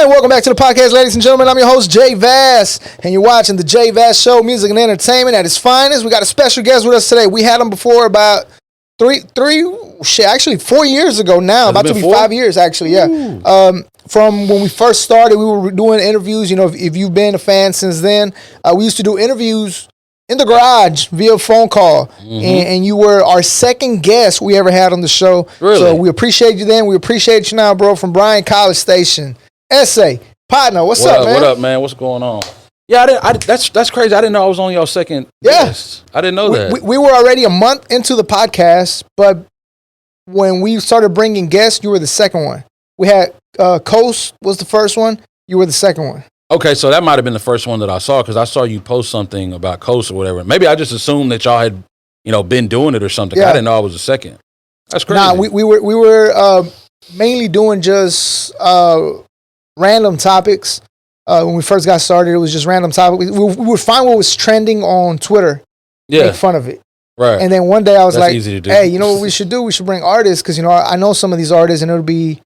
And welcome back to the podcast, ladies and gentlemen. I'm your host, JVaz, and you're watching the JVaz Show, music and entertainment at its finest. We got a special guest with us today. We had him before about 4 years ago now. About to be 5 years, actually, yeah. From when we first started, we were doing interviews. You know, if you've been a fan since then, we used to do interviews in the garage via phone call, and you were our second guest we ever had on the show. Really? So we appreciate you then. We appreciate you now, bro, from Bryan College Station. Essay Potna, what's up, man? What up, man? What's going on? Yeah, that's crazy. I didn't know I was on your second guest. I didn't know that. We were already a month into the podcast, but when we started bringing guests, you were the second one. We had Coast was the first one. You were the second one. Okay, so that might have been the first one that I saw because I saw you post something about Coast or whatever. Maybe I just assumed that y'all had, been doing it or something. Yeah. I didn't know I was the second. That's crazy. Nah, we were mainly doing just random topics. When we first got started, it was just random topics. We would find what was trending on Twitter, make fun of it. Right. And then one day I was like, hey, you know what we should do? We should bring artists because, I know some of these artists and it'll be,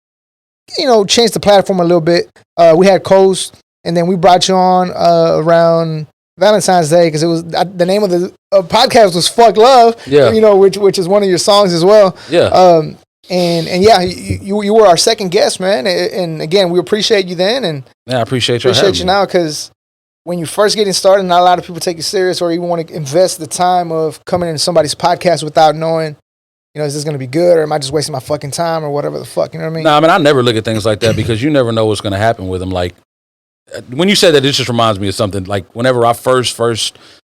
change the platform a little bit. We had Coast. And then we brought you on around Valentine's Day because it was the name of the podcast was "Fuck Love," which is one of your songs as well. Yeah. And yeah, you were our second guest, man. And again, we appreciate you then, and I appreciate you now because when you first getting started, not a lot of people take you serious or even want to invest the time of coming into somebody's podcast without knowing. Is this going to be good or am I just wasting my fucking time or whatever the fuck? You know what I mean? No, I never look at things like that because you never know what's going to happen with them. Like. When you said that, it just reminds me of something. Like whenever I first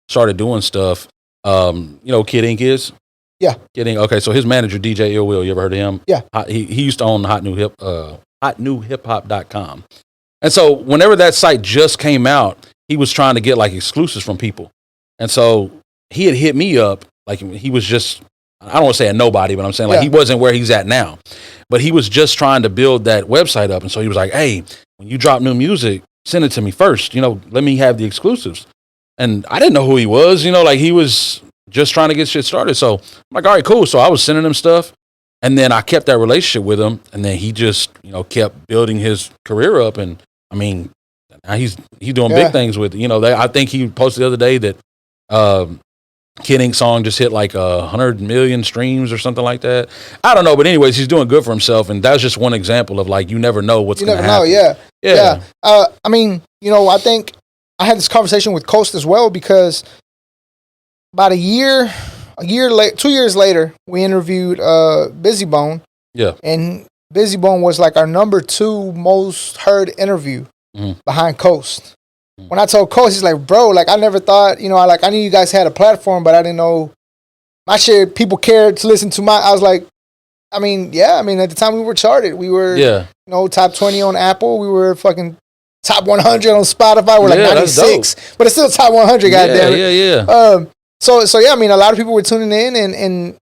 started doing stuff, Kid Ink is? Yeah. Kid Ink. Okay, so his manager, DJ Ill Will, you ever heard of him? Yeah. He used to own hotnewhiphop.com. And so whenever that site just came out, he was trying to get like exclusives from people. And so he had hit me up, like he was just, I don't want to say a nobody, but I'm saying like he wasn't where he's at now. But he was just trying to build that website up. And so he was like, hey, when you drop new music, send it to me first, let me have the exclusives. And I didn't know who he was, like he was just trying to get shit started. So I'm like, all right, cool. So I was sending him stuff and then I kept that relationship with him. And then he just, kept building his career up. And now he's doing big things with, I think he posted the other day that Kid Ink song just hit like 100 million streams or something like that. I don't know. But anyways, he's doing good for himself. And that's just one example of like, you never know what's going to happen. Yeah. I think I had this conversation with Coast as well because about 2 years later, we interviewed Busy Bone. Yeah. And Busy Bone was like our number 2 most heard interview behind Coast. When I told Coast, he's like, bro, like I never thought, I knew you guys had a platform, but I didn't know my shit, people cared to listen to I was like, at the time we were charted. We were, top 20 on Apple. We were fucking top 100 on Spotify. We're like 96, but it's still top 100, goddamn it. Yeah. So a lot of people were tuning in, and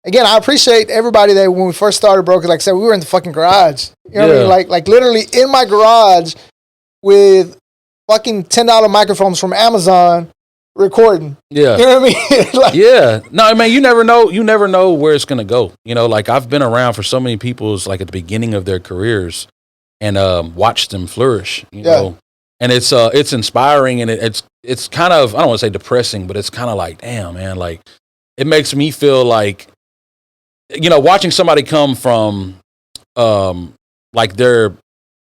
again, I appreciate everybody that when we first started, bro, because like I said, we were in the fucking garage. You know what I mean? Like literally in my garage with fucking $10 microphones from Amazon. Recording. Yeah. You know what I mean? No, you never know where it's going to go. Like I've been around for so many people's like at the beginning of their careers and watched them flourish, you know, and it's inspiring and it's kind of, I don't want to say depressing, but it's kind of like, damn, man, like it makes me feel like, watching somebody come from like their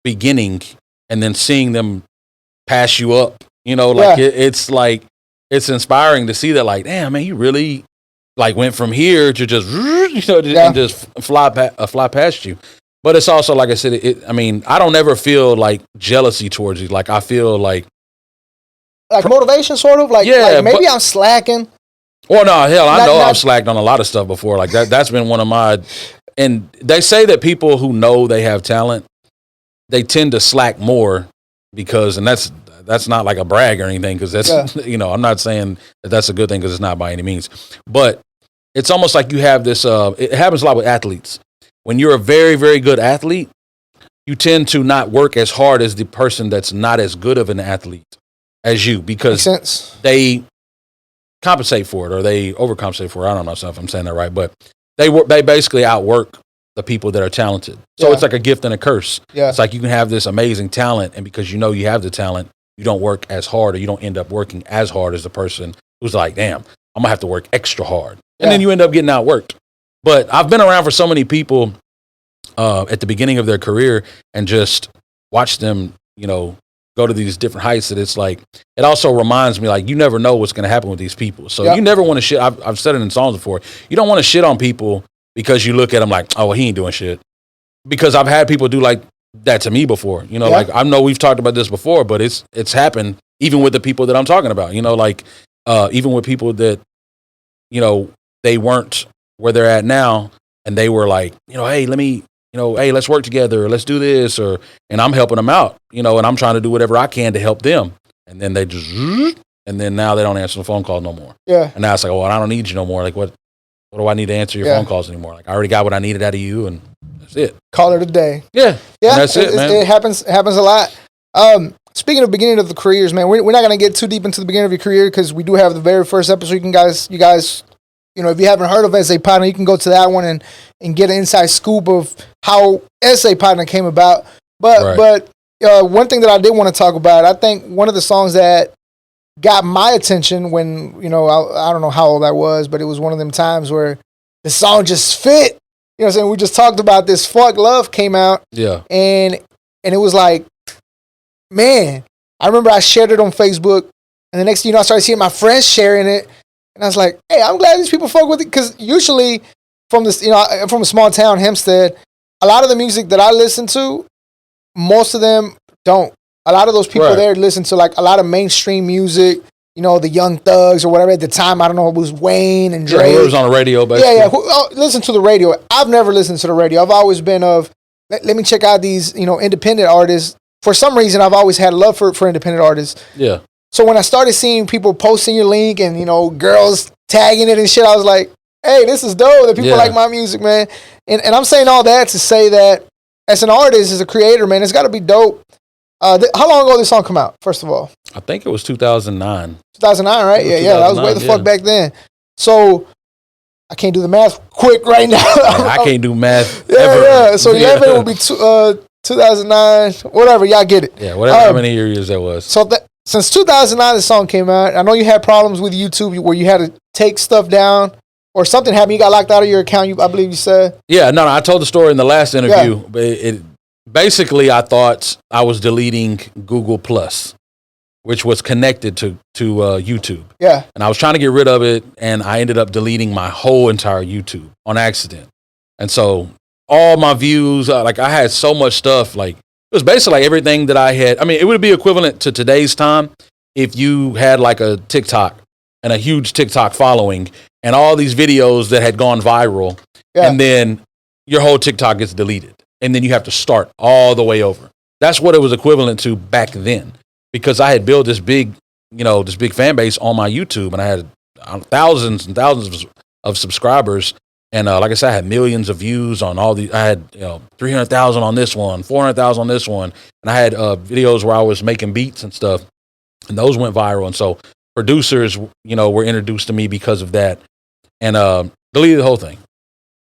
beginning and then seeing them pass you up, it's like, it's inspiring to see that, like, damn, man, you really like went from here to just, and just fly past you. But it's also, like I said, I don't ever feel like jealousy towards you. Like I feel like motivation, sort of. Like maybe I'm slacking. Well, no, hell, I know I've slacked on a lot of stuff before. Like that's been one of my. And they say that people who know they have talent, they tend to slack more because, and that's not like a brag or anything because that's, I'm not saying that that's a good thing because it's not by any means. But it's almost like you have this, it happens a lot with athletes. When you're a very, very good athlete, you tend to not work as hard as the person that's not as good of an athlete as you because they compensate for it or they overcompensate for it. I don't know if I'm saying that right, but they basically outwork the people that are talented. So it's like a gift and a curse. Yeah. It's like you can have this amazing talent, and because you know you have the talent, you don't work as hard, or you don't end up working as hard as the person who's like, damn, I'm gonna have to work extra hard. And then you end up getting outworked. But I've been around for so many people at the beginning of their career and just watch them, you know, go to these different heights, that it's like, it also reminds me, like, you never know what's going to happen with these people. So you never want to shit. I've said it in songs before. You don't want to shit on people because you look at them like, oh, well, he ain't doing shit. Because I've had people do like that to me before. You know, like, I know we've talked about this before, but it's happened even with the people that I'm talking about. You know, like, even with people that, you know, they weren't where they're at now, and they were like, you know, hey, hey, let's work together, or let's do this, and I'm helping them out, you know, and I'm trying to do whatever I can to help them. And then they just, and then now they don't answer the phone calls no more. Yeah. And now it's like, oh, I don't need you no more. Like, what do I need to answer your phone calls anymore? Like, I already got what I needed out of you, and that's it. Call it a day. Yeah. Yeah. And that's it, man. It happens a lot. Speaking of beginning of the careers, man, we're not going to get too deep into the beginning of your career, because we do have the very first episode. You guys, you know, if you haven't heard of Essay Potna, you can go to that one and get an inside scoop of how Essay Potna came about. But one thing that I did want to talk about, I think one of the songs that got my attention when, you know, I don't know how old I was, but it was one of them times where the song just fit. You know what I'm saying? We just talked about this. Fuck Love came out. Yeah. And it was like, man, I remember I shared it on Facebook, and the next thing you know, I started seeing my friends sharing it. And I was like, hey, I'm glad these people fuck with it, because usually from this, you know, I'm from a small town, Hempstead, a lot of the music that I listen to, most of them don't. A lot of those people there listen to like a lot of mainstream music, you know, the Young Thugs or whatever. At the time, I don't know, it was Wayne and Drake. Yeah, it was on the radio, basically. Yeah. Listen to the radio. I've never listened to the radio. I've always been let me check out these, you know, independent artists. For some reason, I've always had love for independent artists. Yeah. So when I started seeing people posting your link and, you know, girls tagging it and shit, I was like, hey, this is dope that people like my music, man. And I'm saying all that to say that as an artist, as a creator, man, it's got to be dope. How long ago did this song come out, first of all? I think it was 2009. 2009, right? Yeah, that was way the fuck back then. So I can't do the math quick right now. I can't do math ever. Yeah. So 11 would be 2009, whatever. Y'all get it. Yeah, whatever how many years that was. So since 2009, the song came out. I know you had problems with YouTube where you had to take stuff down, or something happened. You got locked out of your account, I believe you said. Yeah, no, I told the story in the last interview. Yeah. But basically, I thought I was deleting Google Plus, which was connected to YouTube. Yeah. And I was trying to get rid of it, and I ended up deleting my whole entire YouTube on accident. And so all my views, like, I had so much stuff, like, it was basically like everything that I had. I mean, it would be equivalent to today's time if you had like a TikTok and a huge TikTok following and all these videos that had gone viral, and then your whole TikTok gets deleted, and then you have to start all the way over. That's what it was equivalent to back then, because I had built this big fan base on my YouTube, and I had thousands and thousands of subscribers. And like I said, I had millions of views on all these. I had 300,000 on this one, 400,000 on this one, and I had videos where I was making beats and stuff, and those went viral. And so producers, were introduced to me because of that, and deleted the whole thing.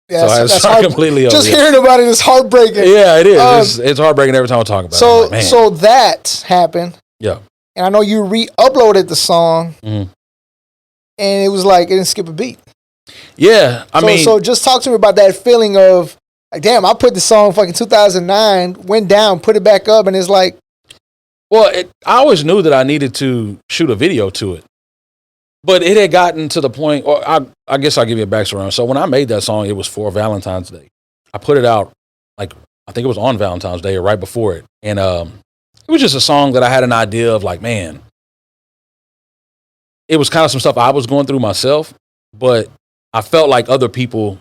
Yeah, so that's completely over. Just hearing about it is heartbreaking. Yeah, it is. It's heartbreaking every time I talk about it. So that happened. Yeah, and I know you re-uploaded the song, and it was like it didn't skip a beat. Yeah, so just talk to me about that feeling of like, damn, I put the song fucking 2009, went down, put it back up, and it's like, well, I always knew that I needed to shoot a video to it, but it had gotten to the point. Or I guess I'll give you a backstory. So when I made that song, it was for Valentine's Day. I put it out like I think it was on Valentine's Day or right before it, and it was just a song that I had an idea of, like, man, it was kind of some stuff I was going through myself, but I felt like other people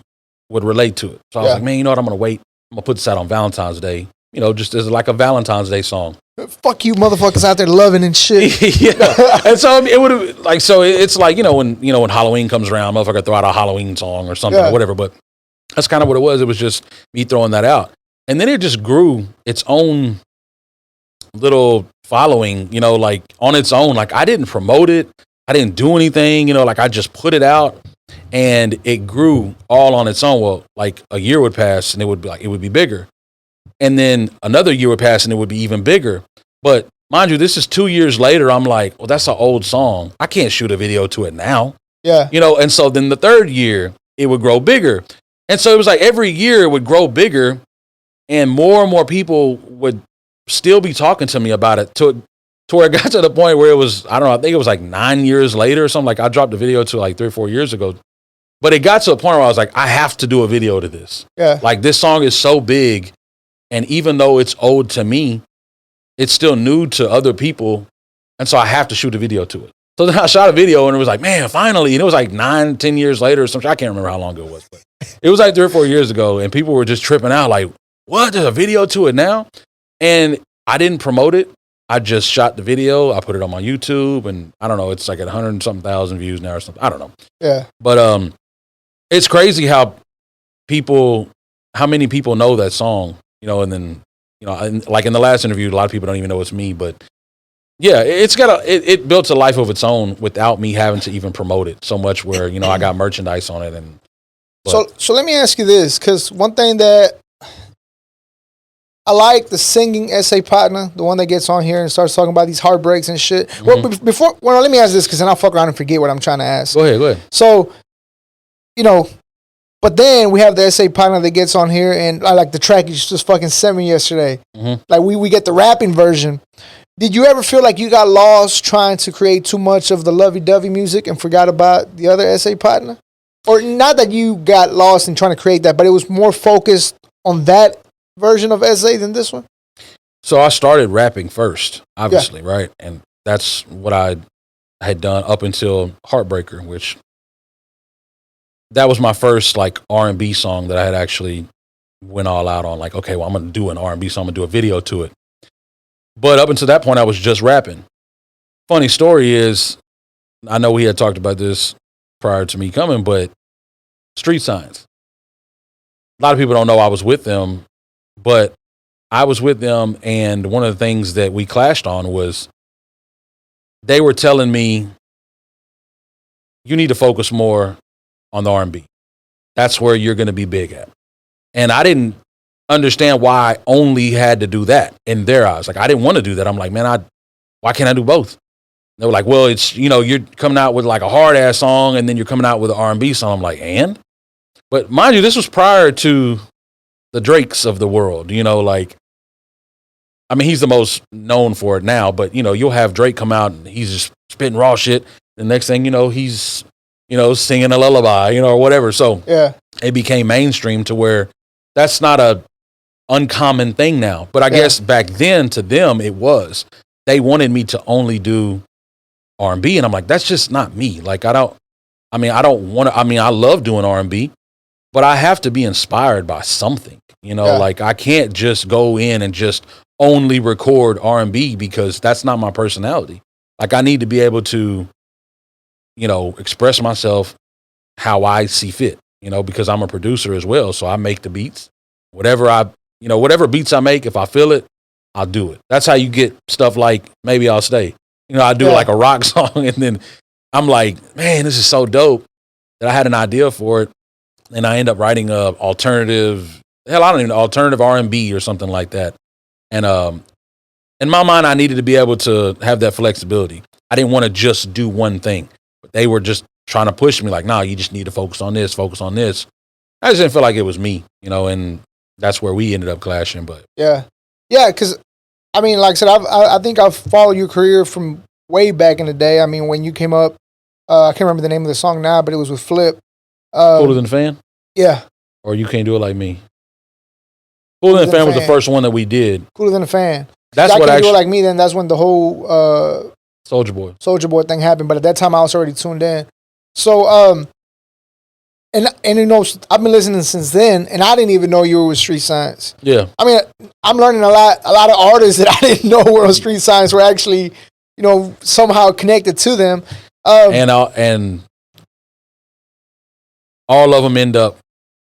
would relate to it. So I was like, man, you know what? I'm going to wait. I'm going to put this out on Valentine's Day, just as like a Valentine's Day song. Fuck you motherfuckers out there loving and shit. Yeah. And so it would have, like, so it's like, when Halloween comes around, motherfucker throw out a Halloween song or something or whatever. But that's kind of what it was. It was just me throwing that out. And then it just grew its own little following, like on its own. Like, I didn't promote it. I didn't do anything, like I just put it out. and it grew all on its own. Well, like a year would pass and it would be bigger. And then another year would pass and it would be even bigger. But mind you, this is 2 years later. I'm like, well, that's an old song. I can't shoot a video to it now. Yeah. And so then the third year it would grow bigger. And so it was like every year it would grow bigger and more people would still be talking to me about it to where it got to the point where it was, I don't know, I think it was like 9 years later or something. Like I dropped the video to like 3 or 4 years ago. But it got to a point where I was like, I have to do a video to this. Yeah. Like this song is so big. And even though it's old to me, it's still new to other people. And so I have to shoot a video to it. So then I shot a video and it was like, man, finally. And it was like 9-10 years later or something. I can't remember how long it was. But it was like 3 or 4 years ago. And people were just tripping out like, what? There's a video to it now? And I didn't promote it. I just shot the video. I put it on my YouTube. And I don't know. It's like at 100 and something thousand views now or something. I don't know. Yeah. But it's crazy how many people know that song. And then, like in the last interview, a lot of people don't even know it's me, but yeah, it built a life of its own without me having to even promote it so much where, I got merchandise on it. So let me ask you this, because one thing that I like the singing Essay Potna, the one that gets on here and starts talking about these heartbreaks and shit. Mm-hmm. Let me ask this, because then I'll fuck around and forget what I'm trying to ask. Go ahead. So, but then we have the Essay Potna that gets on here, and I like the track you just fucking sent me yesterday. Mm-hmm. Like we get the rapping version. Did you ever feel like you got lost trying to create too much of the lovey-dovey music and forgot about the other Essay Potna? Or not that you got lost in trying to create that, but it was more focused on that version of Essay than this one? So I started rapping first, obviously, right? And that's what I had done up until Heartbreaker, which that was my first like R&B song that I had actually went all out on. Like, okay, well, I'm going to do an R&B song. I'm going to do a video to it. But up until that point, I was just rapping. Funny story is, I know we had talked about this prior to me coming, but Street Signs. A lot of people don't know I was with them, but I was with them, and one of the things that we clashed on was they were telling me, you need to focus more on the R&B. That's where you're going to be big at. And I didn't understand why I only had to do that in their eyes. Like, I didn't want to do that. I'm like, man, why can't I do both? They were like, well, it's, you're coming out with like a hard ass song and then you're coming out with an R&B song. I'm like, and? But mind you, this was prior to the Drakes of the world, like, I mean, he's the most known for it now, but you'll have Drake come out and he's just spitting raw shit. The next thing he's singing a lullaby, or whatever. So yeah, it became mainstream to where that's not a uncommon thing now. But I guess back then to them, it was. They wanted me to only do R&B. And I'm like, that's just not me. Like, I don't want to, I love doing R&B, but I have to be inspired by something, like I can't just go in and just only record R&B because that's not my personality. Like, I need to be able to, express myself how I see fit, because I'm a producer as well. So I make the beats, whatever beats I make, if I feel it, I'll do it. That's how you get stuff like Maybe I'll Stay. I do like a rock song and then I'm like, man, this is so dope that I had an idea for it. And I end up writing alternative R&B or something like that. And in my mind, I needed to be able to have that flexibility. I didn't want to just do one thing. But they were just trying to push me like, nah, you just need to focus on this. I just didn't feel like it was me, and that's where we ended up clashing. But yeah, because like I said, I think I've followed your career from way back in the day. I mean, when you came up, I can't remember the name of the song now, but it was with Flip. Cooler Than the Fan? Yeah. Or You Can't Do It Like Me. Cooler Than the Fan was the first one that we did. Cooler Than the Fan. That's what I Can't Do It Like Me. Then that's when the whole Soulja Boy thing happened. But at that time, I was already tuned in. So and I've been listening since then, and I didn't even know you were with Street Science. Yeah. I mean, I'm learning a lot of artists that I didn't know were on Street Science were actually, somehow connected to them. And all of them end up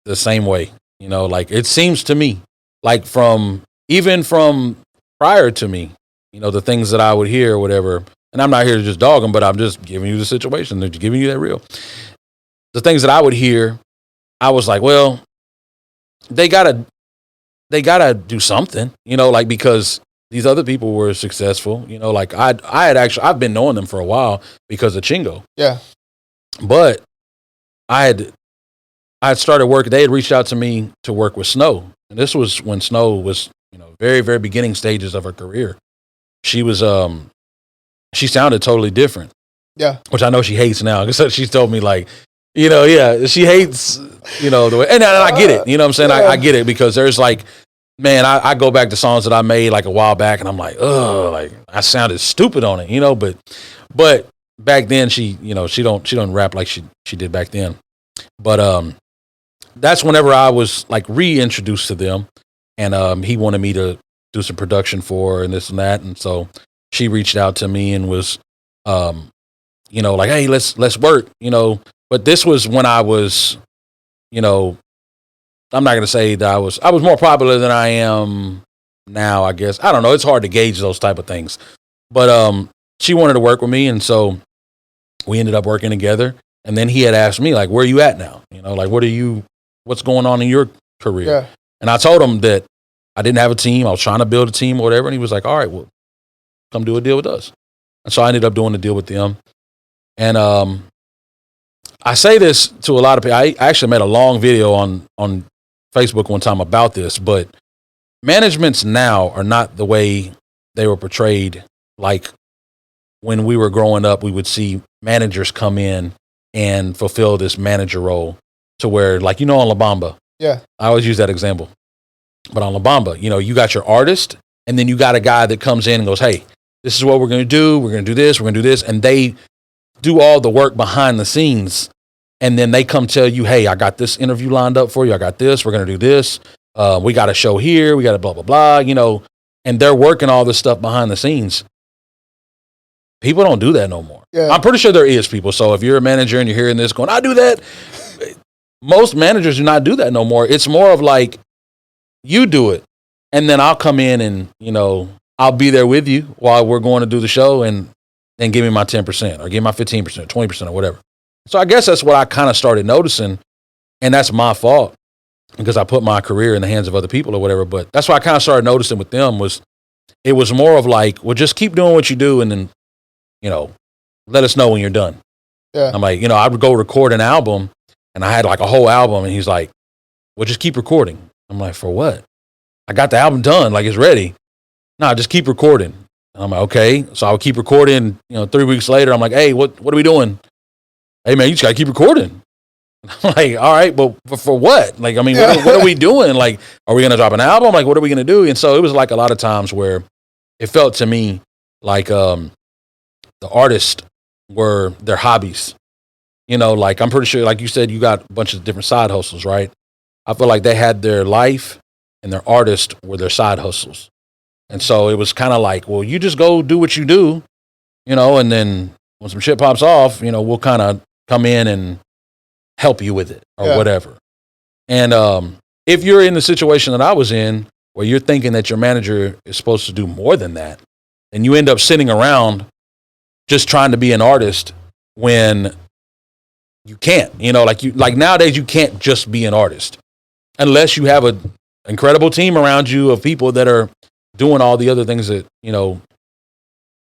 the same way. Like it seems to me, like from prior to me, the things that I would hear or whatever. And I'm not here to just dog them, but I'm just giving you the situation. They're just giving you that real. the things that I would hear, I was like, well, they gotta do something, like, because these other people were successful, like I've been knowing them for a while because of Chingo. Yeah. But I had started working. They had reached out to me to work with Snow. And this was when Snow was, very, very beginning stages of her career. She was, she sounded totally different. Yeah. Which I know she hates now. Because she's told me, like, she hates, the way, and I get it. You know what I'm saying? Yeah. I get it, because there's like, man, I go back to songs that I made like a while back, and I'm like, oh, like I sounded stupid on it, but back then she don't rap like she did back then. But that's whenever I was like reintroduced to them, and he wanted me to do some production for her and this and that, and so she reached out to me and was like, hey, let's work, but this was when I was, I'm not going to say that I was more popular than I am now, I guess. I don't know. It's hard to gauge those type of things. But she wanted to work with me, and so we ended up working together. And then he had asked me, like, where are you at now? Like, what's going on in your career? Yeah. And I told him that I didn't have a team. I was trying to build a team or whatever. And he was like, all right, well, come do a deal with us. And so I ended up doing a deal with them. And I say this to a lot of people. I actually made a long video on Facebook one time about this, but managements now are not the way they were portrayed. Like when we were growing up, we would see managers come in and fulfill this manager role to where, like, on La Bamba. Yeah. I always use that example. But on La Bamba, you got your artist, and then you got a guy that comes in and goes, hey, this is what we're going to do. We're going to do this. We're going to do this. And they do all the work behind the scenes. And then they come tell you, hey, I got this interview lined up for you. I got this. We're going to do this. We got a show here. We got a blah, blah, blah, and they're working all this stuff behind the scenes. People don't do that no more. Yeah. I'm pretty sure there is people. So if you're a manager and you're hearing this going, I do that. Most managers do not do that no more. It's more of like, you do it. And then I'll come in and, I'll be there with you while we're going to do the show, and then give me my 10% or give me my 15%, 20% or whatever. So I guess that's what I kind of started noticing, and that's my fault because I put my career in the hands of other people or whatever. But that's what I kind of started noticing with them it was more of like, well, just keep doing what you do, and then, let us know when you're done. Yeah. I'm like, I would go record an album, and I had like a whole album, and he's like, well, just keep recording. I'm like, for what? I got the album done, like it's ready. No, just keep recording. And I'm like, okay. So I would keep recording. 3 weeks later, I'm like, hey, what are we doing? Hey, man, you just got to keep recording. I'm like, all right, but for what? Like, I mean, what are we doing? Like, are we going to drop an album? Like, what are we going to do? And so it was like a lot of times where it felt to me like the artists were their hobbies. Like I'm pretty sure, like you said, you got a bunch of different side hustles, right? I feel like they had their life and their artists were their side hustles. And so it was kind of like, well, you just go do what you do, and then when some shit pops off, we'll kind of come in and help you with it or whatever. And if you're in the situation that I was in, where you're thinking that your manager is supposed to do more than that, and you end up sitting around just trying to be an artist when you can't, like nowadays you can't just be an artist unless you have an incredible team around you of people that are doing all the other things that,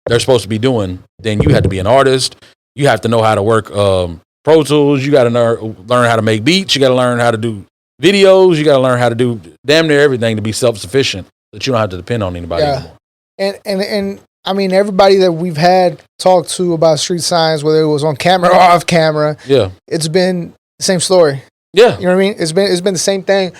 they're supposed to be doing. Then you have to be an artist. You have to know how to work Pro Tools. You got to learn how to make beats. You got to learn how to do videos. You got to learn how to do damn near everything to be self-sufficient, so that you don't have to depend on anybody anymore. And I mean, everybody that we've had talk to about street signs, whether it was on camera or off camera, it's been the same story. Yeah. You know what I mean? It's been the same thing.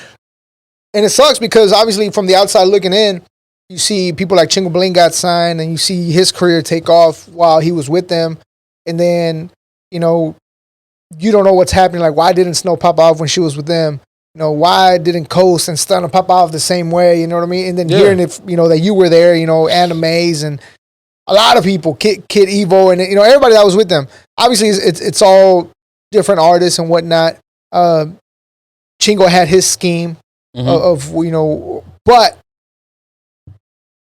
And it sucks because obviously from the outside looking in, you see people like Chingo Bling got signed, and you see his career take off while he was with them. And then, you don't know what's happening. Like, why didn't Snow pop off when she was with them? Why didn't Coast and Stunner pop off the same way? You know what I mean? And then hearing it, that you were there, Anna Mays and a lot of people, Kid Evo, and, everybody that was with them. Obviously, it's all different artists and whatnot. Chingo had his scheme of, but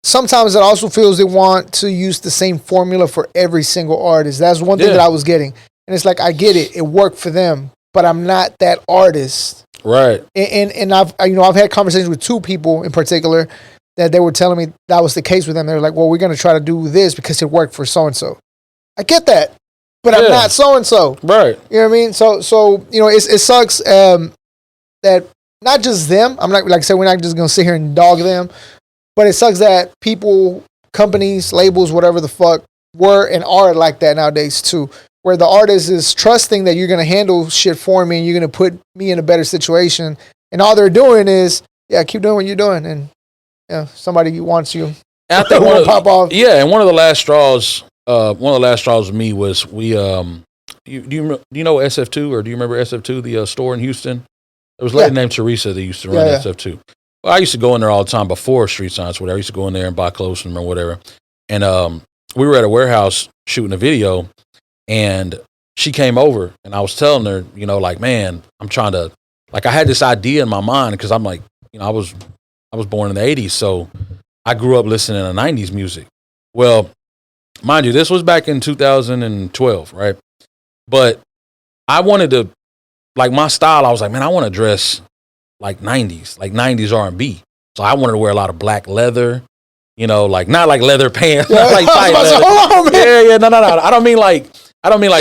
sometimes it also feels they want to use the same formula for every single artist. That's one thing that I was getting. And it's like, I get it. It worked for them. but I'm not that artist. Right. And I've had conversations with two people in particular that they were telling me that was the case with them. They're like, well, we're going to try to do this because it worked for so-and-so. I get that, but I'm not so-and-so. Right. You know what I mean? So it sucks that not just them, I'm not, like I said, we're not just going to sit here and dog them, but it sucks that people, companies, labels, whatever the fuck, were and are like that nowadays too, where the artist is trusting that you're going to handle shit for me and you're going to put me in a better situation. And all they're doing is, keep doing what you're doing. And somebody wants you. And I think pop off. Yeah, and one of the last straws with me was we, do you know SF2 or do you remember SF2, the store in Houston? There was a lady named Teresa that used to run SF2. Well, I used to go in there all the time before Street Science, whatever. I used to go in there and buy clothes from them or whatever. And we were at a warehouse shooting a video, and she came over, and I was telling her, like, man, I'm trying to, like, I had this idea in my mind because I'm like, I was born in the 80s, so I grew up listening to 90s music. Well, mind you, this was back in 2012, right? But I wanted to, like, my style, I was like, man, I want to dress like 90s R&B. So I wanted to wear a lot of black leather, like not like leather pants, not like tight leather. No. I don't mean like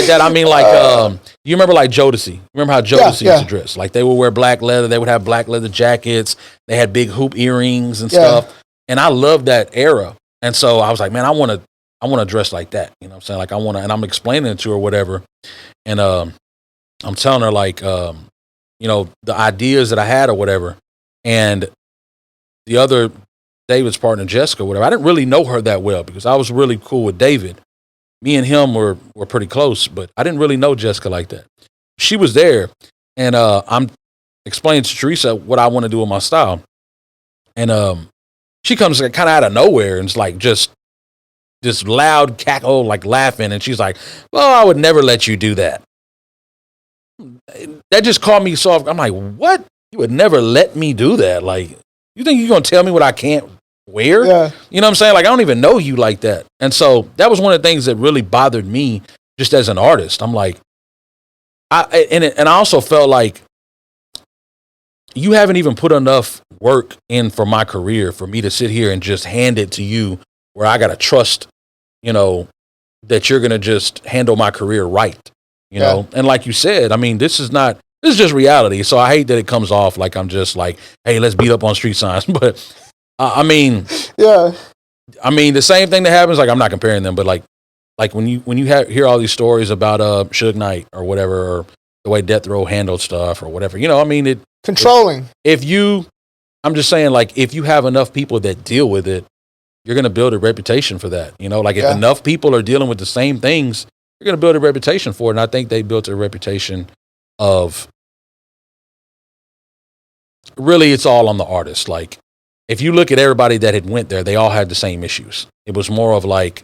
that. I mean like you remember like Jodeci. Remember how Jodeci used to dress? Like they would wear black leather, they would have black leather jackets, they had big hoop earrings and stuff. And I loved that era. And so I was like, man, I want to dress like that. You know what I'm saying? Like and I'm explaining it to her, whatever. And I'm telling her like the ideas that I had or whatever. And the other David's partner, Jessica, whatever, I didn't really know her that well because I was really cool with David. Me and him were pretty close, but I didn't really know Jessica like that. She was there, and I'm explaining to Teresa what I want to do with my style. And she comes kind of out of nowhere and it's like just this loud cackle, like laughing, and she's like, well, I would never let you do that. That just caught me soft. I'm like, what? You would never let me do that? Like, you think you're going to tell me what I can't wear? Yeah. You know what I'm saying? Like, I don't even know you like that. And so that was one of the things that really bothered me just as an artist. I'm like, I also felt like you haven't even put enough work in for my career for me to sit here and just hand it to you where I got to trust, that you're going to just handle my career right. You know, and like you said, I mean, this is just reality. So I hate that it comes off like I'm just like, hey, let's beat up on Street Science. But I mean, the same thing that happens, like I'm not comparing them, but like when you hear all these stories about Suge Knight or whatever, or the way Death Row handled stuff or whatever, I mean, controlling. I'm just saying, like, if you have enough people that deal with it, you're going to build a reputation for that. Like if enough people are dealing with the same things, you're going to build a reputation for it. And I think they built a reputation of really it's all on the artist. Like if you look at everybody that had went there, they all had the same issues. It was more of like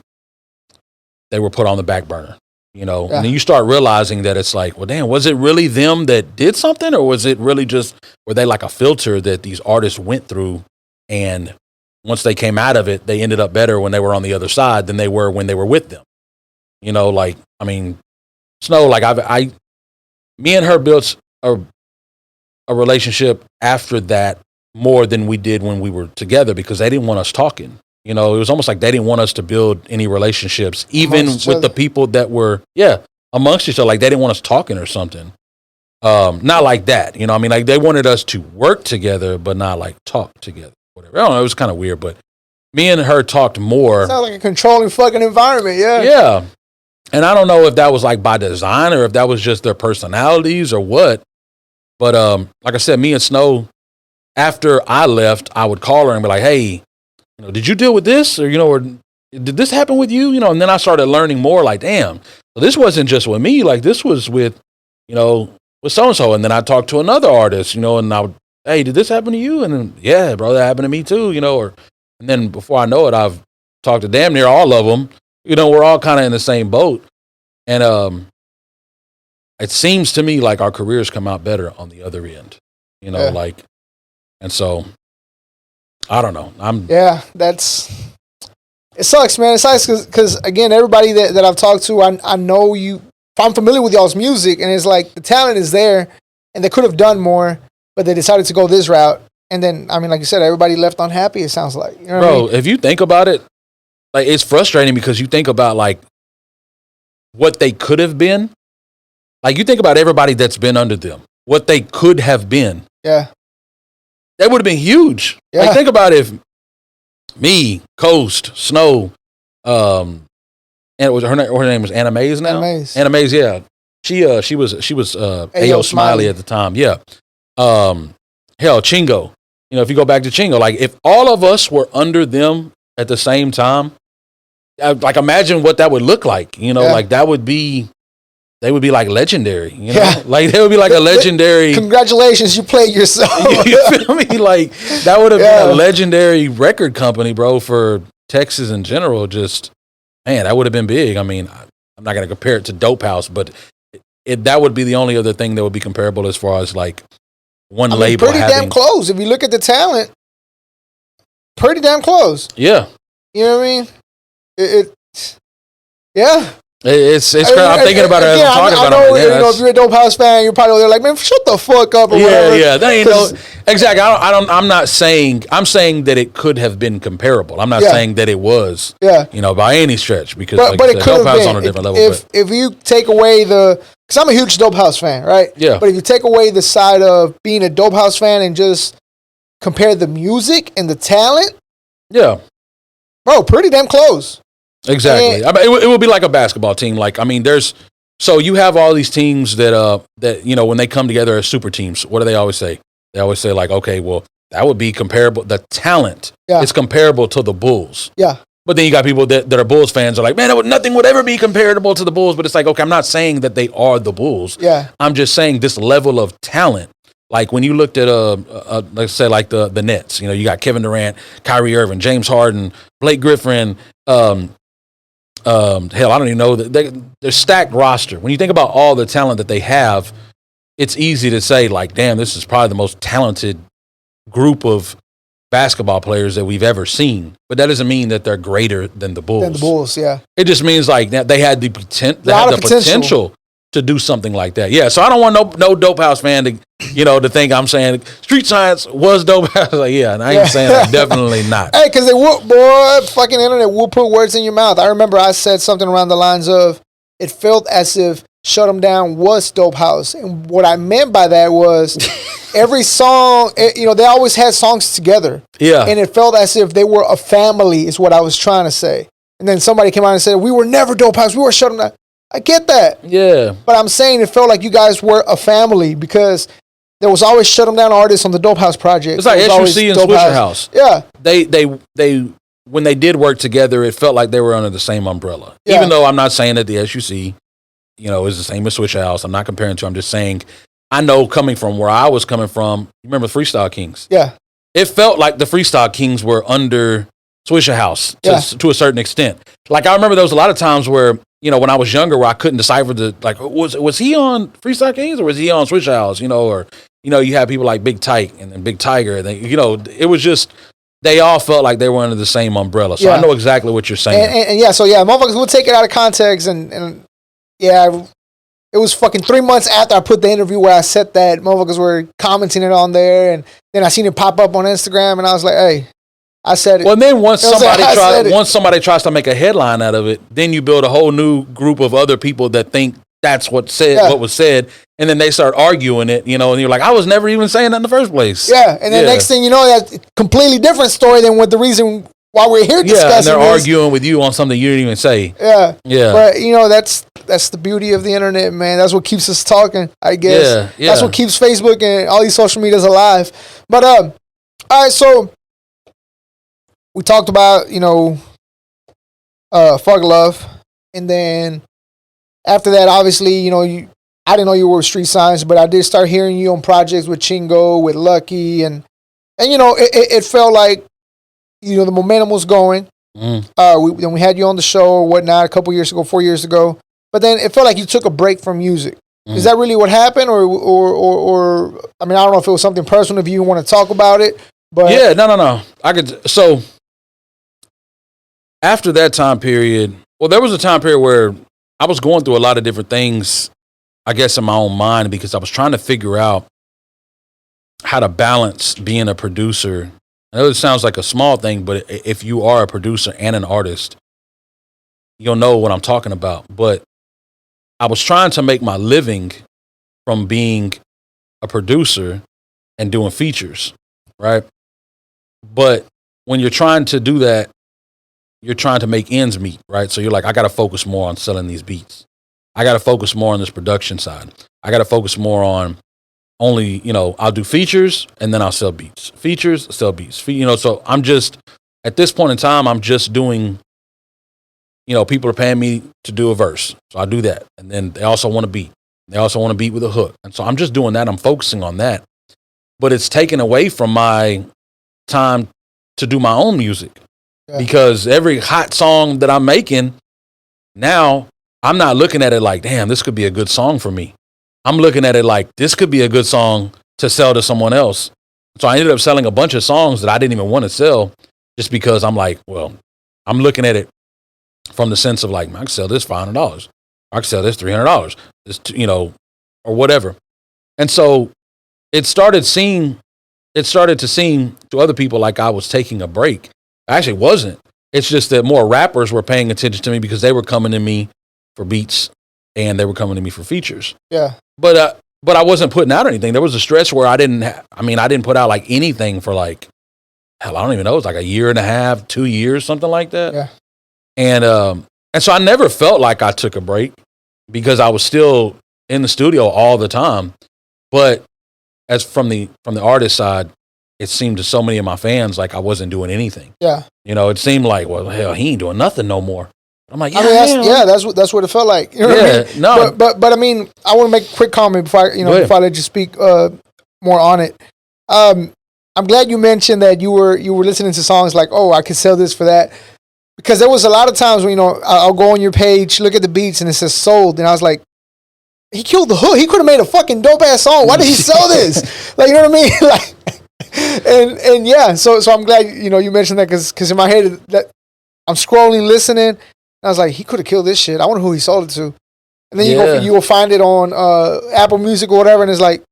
they were put on the back burner, and then you start realizing that it's like, well, damn, was it really them that did something? Or was it really were they like a filter that these artists went through? And once they came out of it, they ended up better when they were on the other side than they were when they were with them. Like, I mean, Snow, like me and her built a relationship after that more than we did when we were together because they didn't want us talking. It was almost like they didn't want us to build any relationships, even with the people that were, amongst each other. Like they didn't want us talking or something. Not like that. I mean, like they wanted us to work together, but not like talk together. Whatever. I don't know. It was kind of weird, but me and her talked more. Sounds like a controlling fucking environment. Yeah. Yeah. And I don't know if that was like by design or if that was just their personalities or what. But like I said, me and Snow, after I left, I would call her and be like, hey, did you deal with this? Or, or did this happen with you? And then I started learning more like, damn, well, this wasn't just with me. Like this was with, with so-and-so. And then I talked to another artist, and I would, hey, did this happen to you? And then, yeah, bro, that happened to me too, and then before I know it, I've talked to damn near all of them. We're all kind of in the same boat. And it seems to me like our careers come out better on the other end, like, and so I don't know. It sucks, man. It sucks because again, everybody that I've talked to, I know you I'm familiar with y'all's music, and it's like the talent is there, and they could have done more, but they decided to go this route. And then, I mean, like you said, everybody left unhappy, it sounds like. You know what I mean? If you think about it, like, it's frustrating because you think about, like, what they could have been. Like, you think about everybody that's been under them, what they could have been. Yeah. That would have been huge. Yeah. Like, think about if me, Coast, Snow, and her name was Anna Mays now? Anna Mays, yeah. She was Ayo Smiley at the time, yeah. Hell, Chingo. You know, if you go back to Chingo, like, if all of us were under them at the same time, like, imagine what that would look like. You know, like, they would be like legendary. You know, like, they would be like a legendary. Congratulations, you played yourself. You feel me? Like, that would have been a legendary record company, bro, for Texas in general. Just, man, that would have been big. I mean, I'm not gonna compare it to Dope House, but that would be the only other thing that would be comparable as far as, like, one label. Pretty damn close. If you look at the talent, pretty damn close. Yeah. You know what I mean? Yeah. It's I'm thinking about it as I'm talking about it. You know, if you're a Dope House fan, you're probably like, man, shut the fuck up or whatever. Yeah, that ain't no exactly. I'm not saying. I'm saying that it could have been comparable. I'm not saying that it was. Yeah. You know, by any stretch, because but it could Dope House been on a different level. If you take away because I'm a huge Dope House fan, right? Yeah. But if you take away the side of being a Dope House fan and just compare the music and the talent, yeah, bro, pretty damn close. Exactly. I mean, it would be like a basketball team. Like, I mean, so you have all these teams that you know, when they come together as super teams, what do they always say? They always say, like, okay, well, that would be comparable. The talent is comparable to the Bulls. Yeah. But then you got people that are Bulls fans are like, man, nothing would ever be comparable to the Bulls. But it's like, okay, I'm not saying that they are the Bulls. Yeah. I'm just saying this level of talent. Like, when you looked at let's say, like, the Nets, you know, you got Kevin Durant, Kyrie Irving, James Harden, Blake Griffin, hell, I don't even know that they're stacked roster. When you think about all the talent that they have, it's easy to say, like, damn, this is probably the most talented group of basketball players that we've ever seen. But that doesn't mean that they're greater than the Bulls. Yeah. It just means, like, that they had the potential to do something like that. Yeah. So I don't want no Dope House fan to, you know, to think I'm saying Street Science was Dope House. Like, yeah, and I ain't saying that. Definitely not. Hey, because they will, boy, fucking internet will put words in your mouth. I remember I said something around the lines of, it felt as if Shut 'Em Down was Dope House. And what I meant by that was every song, you know, they always had songs together. Yeah. And it felt as if they were a family is what I was trying to say. And then somebody came out and said, we were never Dope House. We were Shut 'Em Down. I get that. Yeah. But I'm saying it felt like you guys were a family because there was always Shut 'Em Down artists on the Dope House project. It's like SUC and Swisher House. Yeah. They when they did work together, it felt like they were under the same umbrella. Yeah. Even though I'm not saying that the SUC, you know, is the same as Swisher House. I'm not comparing to. I'm just saying, I know coming from where I was coming from, you remember Freestyle Kings? Yeah. It felt like the Freestyle Kings were under Swisher House to a certain extent. Like, I remember there was a lot of times where, you know, when I was younger, where I couldn't decipher was he on Freestyle Kings or was he on Swisher House? You know, or, you know, you have people like Big Tyke and then Big Tiger. And you know, it was just, they all felt like they were under the same umbrella. So I know exactly what you're saying. And motherfuckers will take it out of context and it was fucking 3 months after I put the interview where I said that, motherfuckers were commenting it on there, and then I seen it pop up on Instagram, and I was like, hey, I said it. Well, then once somebody tries to make a headline out of it, then you build a whole new group of other people that think that's what was said, and then they start arguing it, you know, and you're like, I was never even saying that in the first place. Yeah, and then next thing you know, that's a completely different story than what the reason why we're here discussing. Yeah, and they're arguing with you on something you didn't even say. Yeah. Yeah. But, you know, that's the beauty of the internet, man. That's what keeps us talking, I guess. Yeah. That's what keeps Facebook and all these social medias alive. But, all right, so we talked about, you know, Fuck Love. And then after that, obviously, you know, I didn't know you were Street Science, but I did start hearing you on projects with Chingo, with Lucky. And you know, it felt like, you know, the momentum was going. Then we had you on the show or whatnot a couple years ago, 4 years ago. But then it felt like you took a break from music. Is that really what happened? Or I mean, I don't know if it was something personal, if you want to talk about it. But yeah, no. So after that time period, well, there was a time period where I was going through a lot of different things, I guess, in my own mind, because I was trying to figure out how to balance being a producer. I know it sounds like a small thing, but if you are a producer and an artist, you'll know what I'm talking about. But I was trying to make my living from being a producer and doing features, right? But when you're trying to do that, you're trying to make ends meet, right? So you're like, I got to focus more on selling these beats. I got to focus more on this production side. I got to focus more on only, I'll do features and then I'll sell beats. Features, sell beats. So I'm just, at this point in time, I'm just doing, people are paying me to do a verse. So I do that. And then they also want a beat. They also want a beat with a hook. And so I'm just doing that. I'm focusing on that. But it's taken away from my time to do my own music. Yeah. Because every hot song that I'm making now, I'm not looking at it like, damn, this could be a good song for me. I'm looking at it like, this could be a good song to sell to someone else. So I ended up selling a bunch of songs that I didn't even want to sell just because I'm like, well, I'm looking at it from the sense of like, I can sell this $500. I can sell this $300, this, or whatever. And so it started to seem to other people like I was taking a break. I actually wasn't. It's just that more rappers were paying attention to me because they were coming to me for beats and they were coming to me for features. Yeah. But I wasn't putting out anything. There was a stretch where I didn't put out like anything for like, hell, I don't even know. It was like a year and a half, 2 years, something like that. Yeah. And so I never felt like I took a break because I was still in the studio all the time. But as from the artist side, it seemed to so many of my fans like I wasn't doing anything. Yeah. It seemed like, well, hell, he ain't doing nothing no more. I'm like, that's what it felt like. You know what I mean? No. But I mean, I want to make a quick comment before I let you speak more on it. I'm glad you mentioned that you were listening to songs like, oh, I could sell this for that. Because there was a lot of times when, I'll go on your page, look at the beats, and it says sold. And I was like, he killed the hook. He could have made a fucking dope ass song. Why did he sell this? Like, you know what I mean? Like, and yeah, so I'm glad, you mentioned that because in my head, that I'm scrolling, listening. And I was like, he could have killed this shit. I wonder who he sold it to. And then you will find it on Apple Music or whatever. And it's like,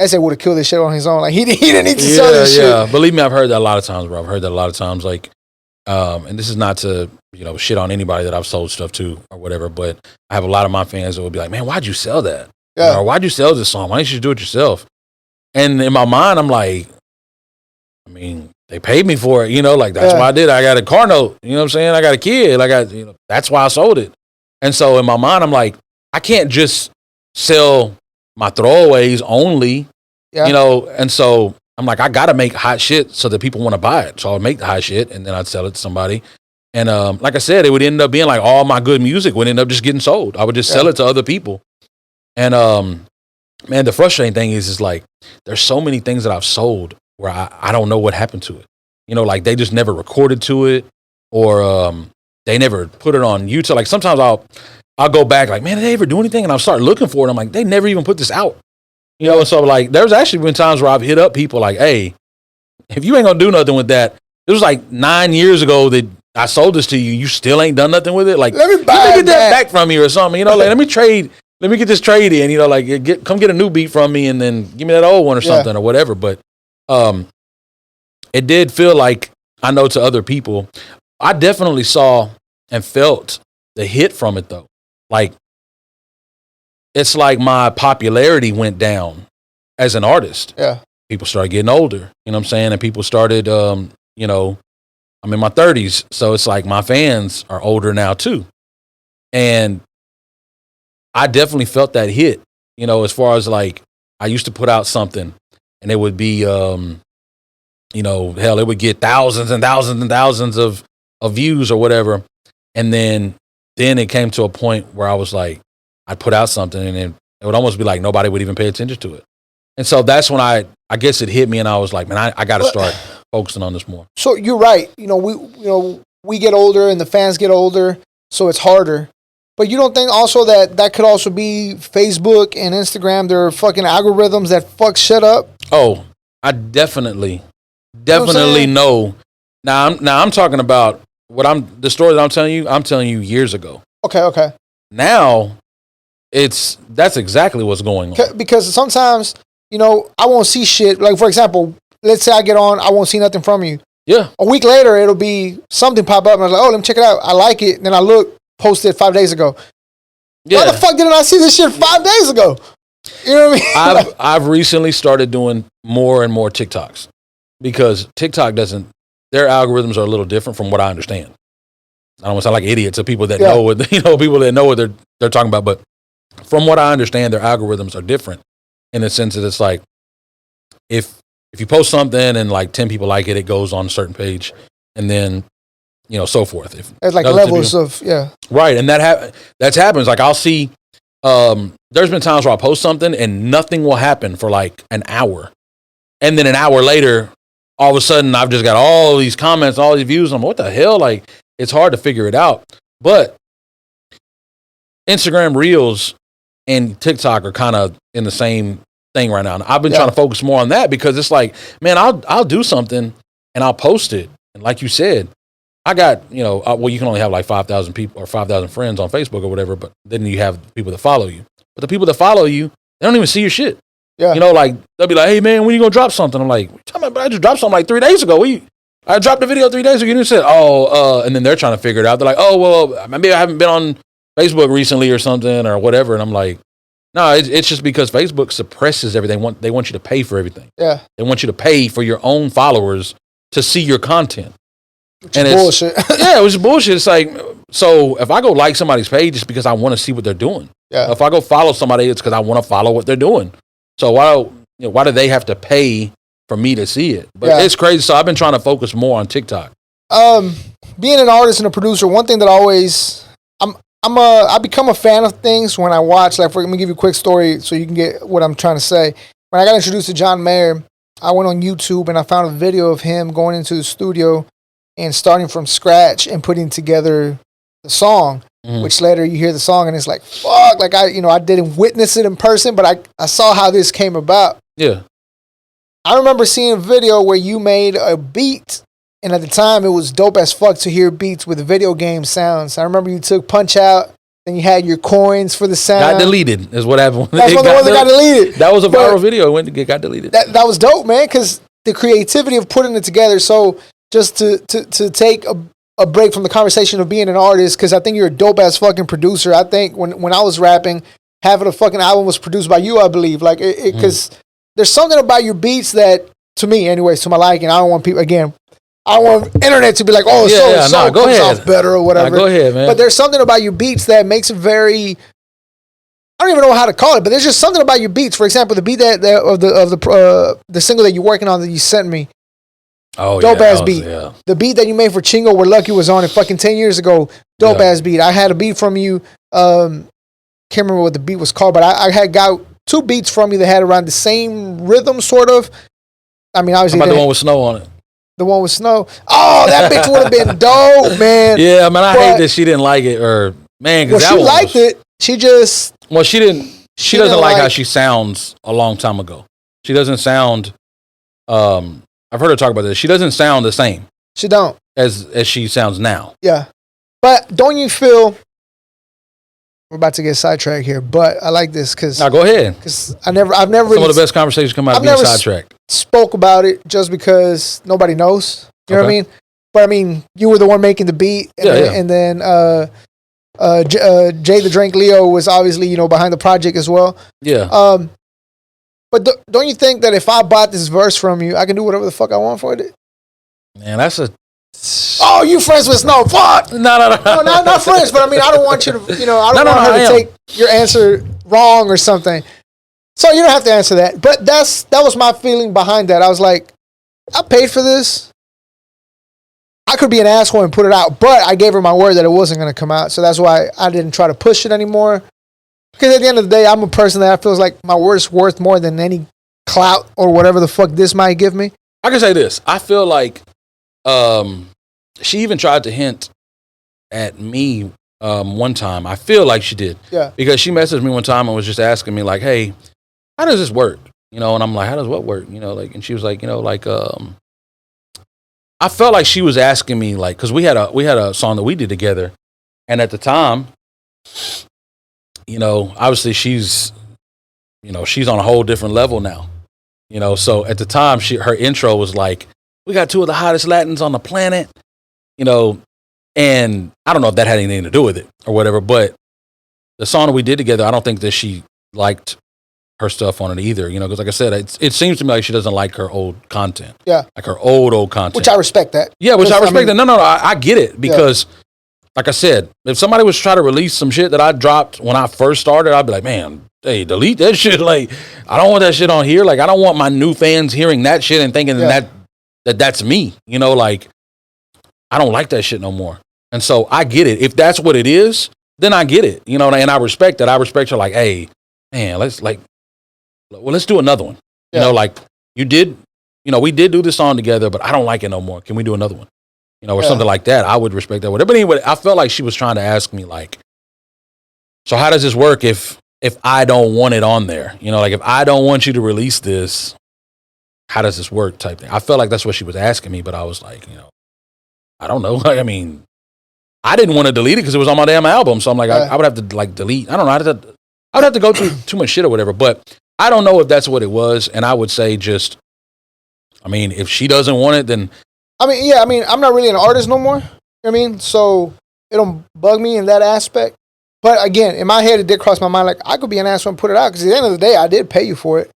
Essay would have killed this shit on his own. Like, he didn't need to sell this shit. Yeah, believe me, I've heard that a lot of times, bro. I've heard that a lot of times. Like, and this is not to, shit on anybody that I've sold stuff to or whatever, but I have a lot of my fans that will be like, man, why'd you sell that? Yeah. Or why'd you sell this song? Why didn't you do it yourself? And in my mind, I'm like, I mean, they paid me for it, like that's why I did it. I got a car note, you know what I'm saying? I got a kid, that's why I sold it. And so in my mind, I'm like, I can't just sell my throwaways only, and so I'm like, I got to make hot shit so that people want to buy it. So I'll make the hot shit and then I'd sell it to somebody. And like I said, it would end up being like all my good music would end up just getting sold. I would just sell it to other people. And man, the frustrating thing is like, there's so many things that I've sold where I don't know what happened to it. Like they just never recorded to it or they never put it on YouTube. Like sometimes I'll go back like, man, did they ever do anything? And I'll start looking for it. I'm like, they never even put this out. So like there's actually been times where I've hit up people like, hey, if you ain't gonna do nothing with that, it was like 9 years ago that I sold this to you. You still ain't done nothing with it. Like, let me get that back from you or something. Like, let me get this trade in. Come get a new beat from me and then give me that old one or something or whatever. But it did feel like, I know to other people, I definitely saw and felt the hit from it though. Like, it's like my popularity went down as an artist. Yeah. People started getting older, you know what I'm saying? And people started, I'm in my 30s. So it's like my fans are older now too. And I definitely felt that hit, as far as like, I used to put out something and it would be, hell, it would get thousands and thousands and thousands of views or whatever. And then it came to a point where I was like, I'd put out something and then it would almost be like nobody would even pay attention to it. And so that's when I guess it hit me and I was like, man, I got to start focusing on this more. So you're right. We get older and the fans get older, so it's harder. But you don't think also that could also be Facebook and Instagram, their fucking algorithms that fuck shit up? Oh, I definitely know. Now I'm talking about the story that I'm telling you years ago. Okay. now that's exactly what's going on. Because sometimes, I won't see shit. Like, for example, let's say I get on, I won't see nothing from you. Yeah. A week later, it'll be something pop up, and I'm like, oh, let me check it out. I like it. And then I look, posted 5 days ago. Yeah. Why the fuck didn't I see this shit 5 days ago? You know what I mean? I've recently started doing more and more TikToks because TikTok their algorithms are a little different from what I understand. I don't want to sound like idiots or people that know what people that know what they're talking about, but from what I understand, their algorithms are different in the sense that it's like if you post something and like 10 people like it, it goes on a certain page, and then so forth. There's like levels of right, and that happens. Like I'll see. There's been times where I post something and nothing will happen for like an hour, and then an hour later, all of a sudden I've just got all these comments, all these views. I'm like, what the hell? Like it's hard to figure it out, but Instagram Reels and TikTok are kind of in the same thing right now. And I've been trying to focus more on that because it's like, man, I'll do something and I'll post it. And like you said, I got, you can only have like 5,000 people or 5,000 friends on Facebook or whatever, but then you have people that follow you. But the people that follow you, they don't even see your shit. Yeah. Like they'll be like, hey man, when you gonna drop something? I'm like, I just dropped something like 3 days ago. I dropped the video 3 days ago. You didn't say, and then they're trying to figure it out. They're like, oh, well, maybe I haven't been on Facebook recently or something or whatever. And I'm like, no, it's just because Facebook suppresses everything. They want you to pay for everything. Yeah. They want you to pay for your own followers to see your content. Which is bullshit. Yeah, which is bullshit. It's like, so if I go like somebody's page, it's because I want to see what they're doing. Yeah. If I go follow somebody, it's because I want to follow what they're doing. So why do they have to pay for me to see it? But it's crazy. So I've been trying to focus more on TikTok. Being an artist and a producer, one thing that I become a fan of things when I watch. Like, let me give you a quick story so you can get what I'm trying to say. When I got introduced to John Mayer, I went on YouTube and I found a video of him going into the studio and starting from scratch and putting together the song. Which later you hear the song and it's like, fuck, like I didn't witness it in person, but I saw how this came about. Yeah. I remember seeing a video where you made a beat, and at the time it was dope as fuck to hear beats with video game sounds. I remember you took Punch Out, and you had your coins for the sound. Got deleted is what happened. That's one of the ones that got deleted. That was a viral video. It got deleted. That was dope, man, because the creativity of putting it together. So just to take a break from the conversation of being an artist, because I think you're a dope ass fucking producer. I think when I was rapping, having a fucking album was produced by you, I believe. Like, because there's something about your beats that, to me, anyways, to my liking, I don't want people, again, I don't want internet to be like, oh, go ahead. Off better or whatever. Go ahead, man. But there's something about your beats that makes it very, I don't even know how to call it, but there's just something about your beats. For example, the beat of the single that you're working on that you sent me. Oh, dope ass beat. Yeah. The beat that you made for Chingo where Lucky was on it fucking 10 years ago. Dope ass beat. I had a beat from you. Can't remember what the beat was called, but I had got 2 beats from you that had around the same rhythm, sort of. I mean, obviously. How about the one with Snow on it? The one with Snow. Oh, that bitch would have been dope, man. Yeah, man, I hate that she didn't like it, because she liked it. She just. Well, she didn't. She doesn't like how she sounds a long time ago. She doesn't sound. I've heard her talk about this. She doesn't sound the same. She don't. As she sounds now. Yeah. But don't you feel, we're about to get sidetracked here, but I like this because. Now go ahead. Because I've never Some really. of the best conversations come out of being sidetracked. Spoke about it just because nobody knows. You know what I mean? But I mean, you were the one making the beat. And then Jay the Drink Leo was obviously, behind the project as well. Yeah. But don't you think that if I bought this verse from you, I can do whatever the fuck I want for it? Man, that's a... Oh, you friends with Snow? Fuck! No, not friends. But I mean, I don't want you to, I don't want her to take your answer wrong or something. So you don't have to answer that. But that was my feeling behind that. I was like, I paid for this. I could be an asshole and put it out, but I gave her my word that it wasn't going to come out. So that's why I didn't try to push it anymore. Because at the end of the day, I'm a person that feels like my word's worth more than any clout or whatever the fuck this might give me. I can say this. I feel like she even tried to hint at me one time. I feel like she did. Yeah. Because she messaged me one time and was just asking me like, hey, how does this work? And I'm like, how does what work? And she was like, I felt like she was asking me like, because we had a song that we did together. And at the time, obviously she's on a whole different level now. So at the time, her intro was like, we got two of the hottest Latins on the planet, and I don't know if that had anything to do with it or whatever, but the song that we did together, I don't think that she liked her stuff on it either, because like I said, it seems to me like she doesn't like her old content. Yeah. Like her old content. Which I respect that. Yeah, which I respect that. No, I get it because, like I said, if somebody was trying to release some shit that I dropped when I first started, I'd be like, man, hey, delete that shit. Like, I don't want that shit on here. Like, I don't want my new fans hearing that shit and thinking that's me. Like, I don't like that shit no more. And so I get it. If that's what it is, then I get it. And I respect that. I respect her. Like, hey, man, let's do another one. Like you did. We did do this song together, but I don't like it no more. Can we do another one? Or something like that. I would respect that. But anyway, I felt like she was trying to ask me, like, so how does this work if I don't want it on there? Like if I don't want you to release this, how does this work? Type thing. I felt like that's what she was asking me, but I was like, I don't know. Like, I mean, I didn't want to delete it because it was on my damn album. So I'm like, I would have to like delete. I don't know. I would have to go through too much shit or whatever. But I don't know if that's what it was. And I would say if she doesn't want it, then. I'm not really an artist no more. So it don't bug me in that aspect. But again, in my head, it did cross my mind, like, I could be an asshole and put it out, because at the end of the day, I did pay you for it.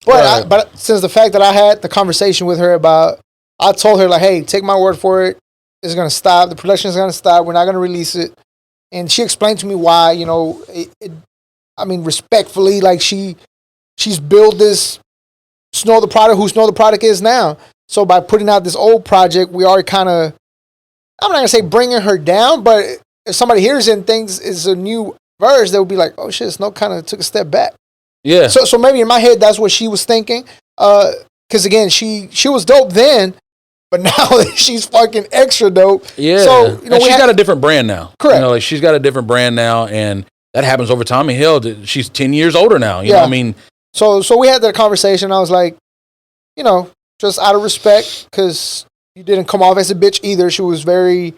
But but since the fact that I had the conversation with her about, I told her, like, hey, take my word for it. It's going to stop. The production is going to stop. We're not going to release it. And she explained to me why, respectfully, like, she's built this Snow the Product, who Snow the Product is now. So by putting out this old project, we are kind of, I'm not going to say bringing her down, but if somebody hears it and thinks it's a new verse, they would be like, oh shit, Snow kind of took a step back. Yeah. So maybe in my head, that's what she was thinking. Because again, she was dope then, but now she's fucking extra dope. Yeah. So, she's got a different brand now. Correct. Like she's got a different brand now, and that happens over time. And hell, she's 10 years older now. You know what I mean? So we had that conversation. I was like, just out of respect, because you didn't come off as a bitch either. She was very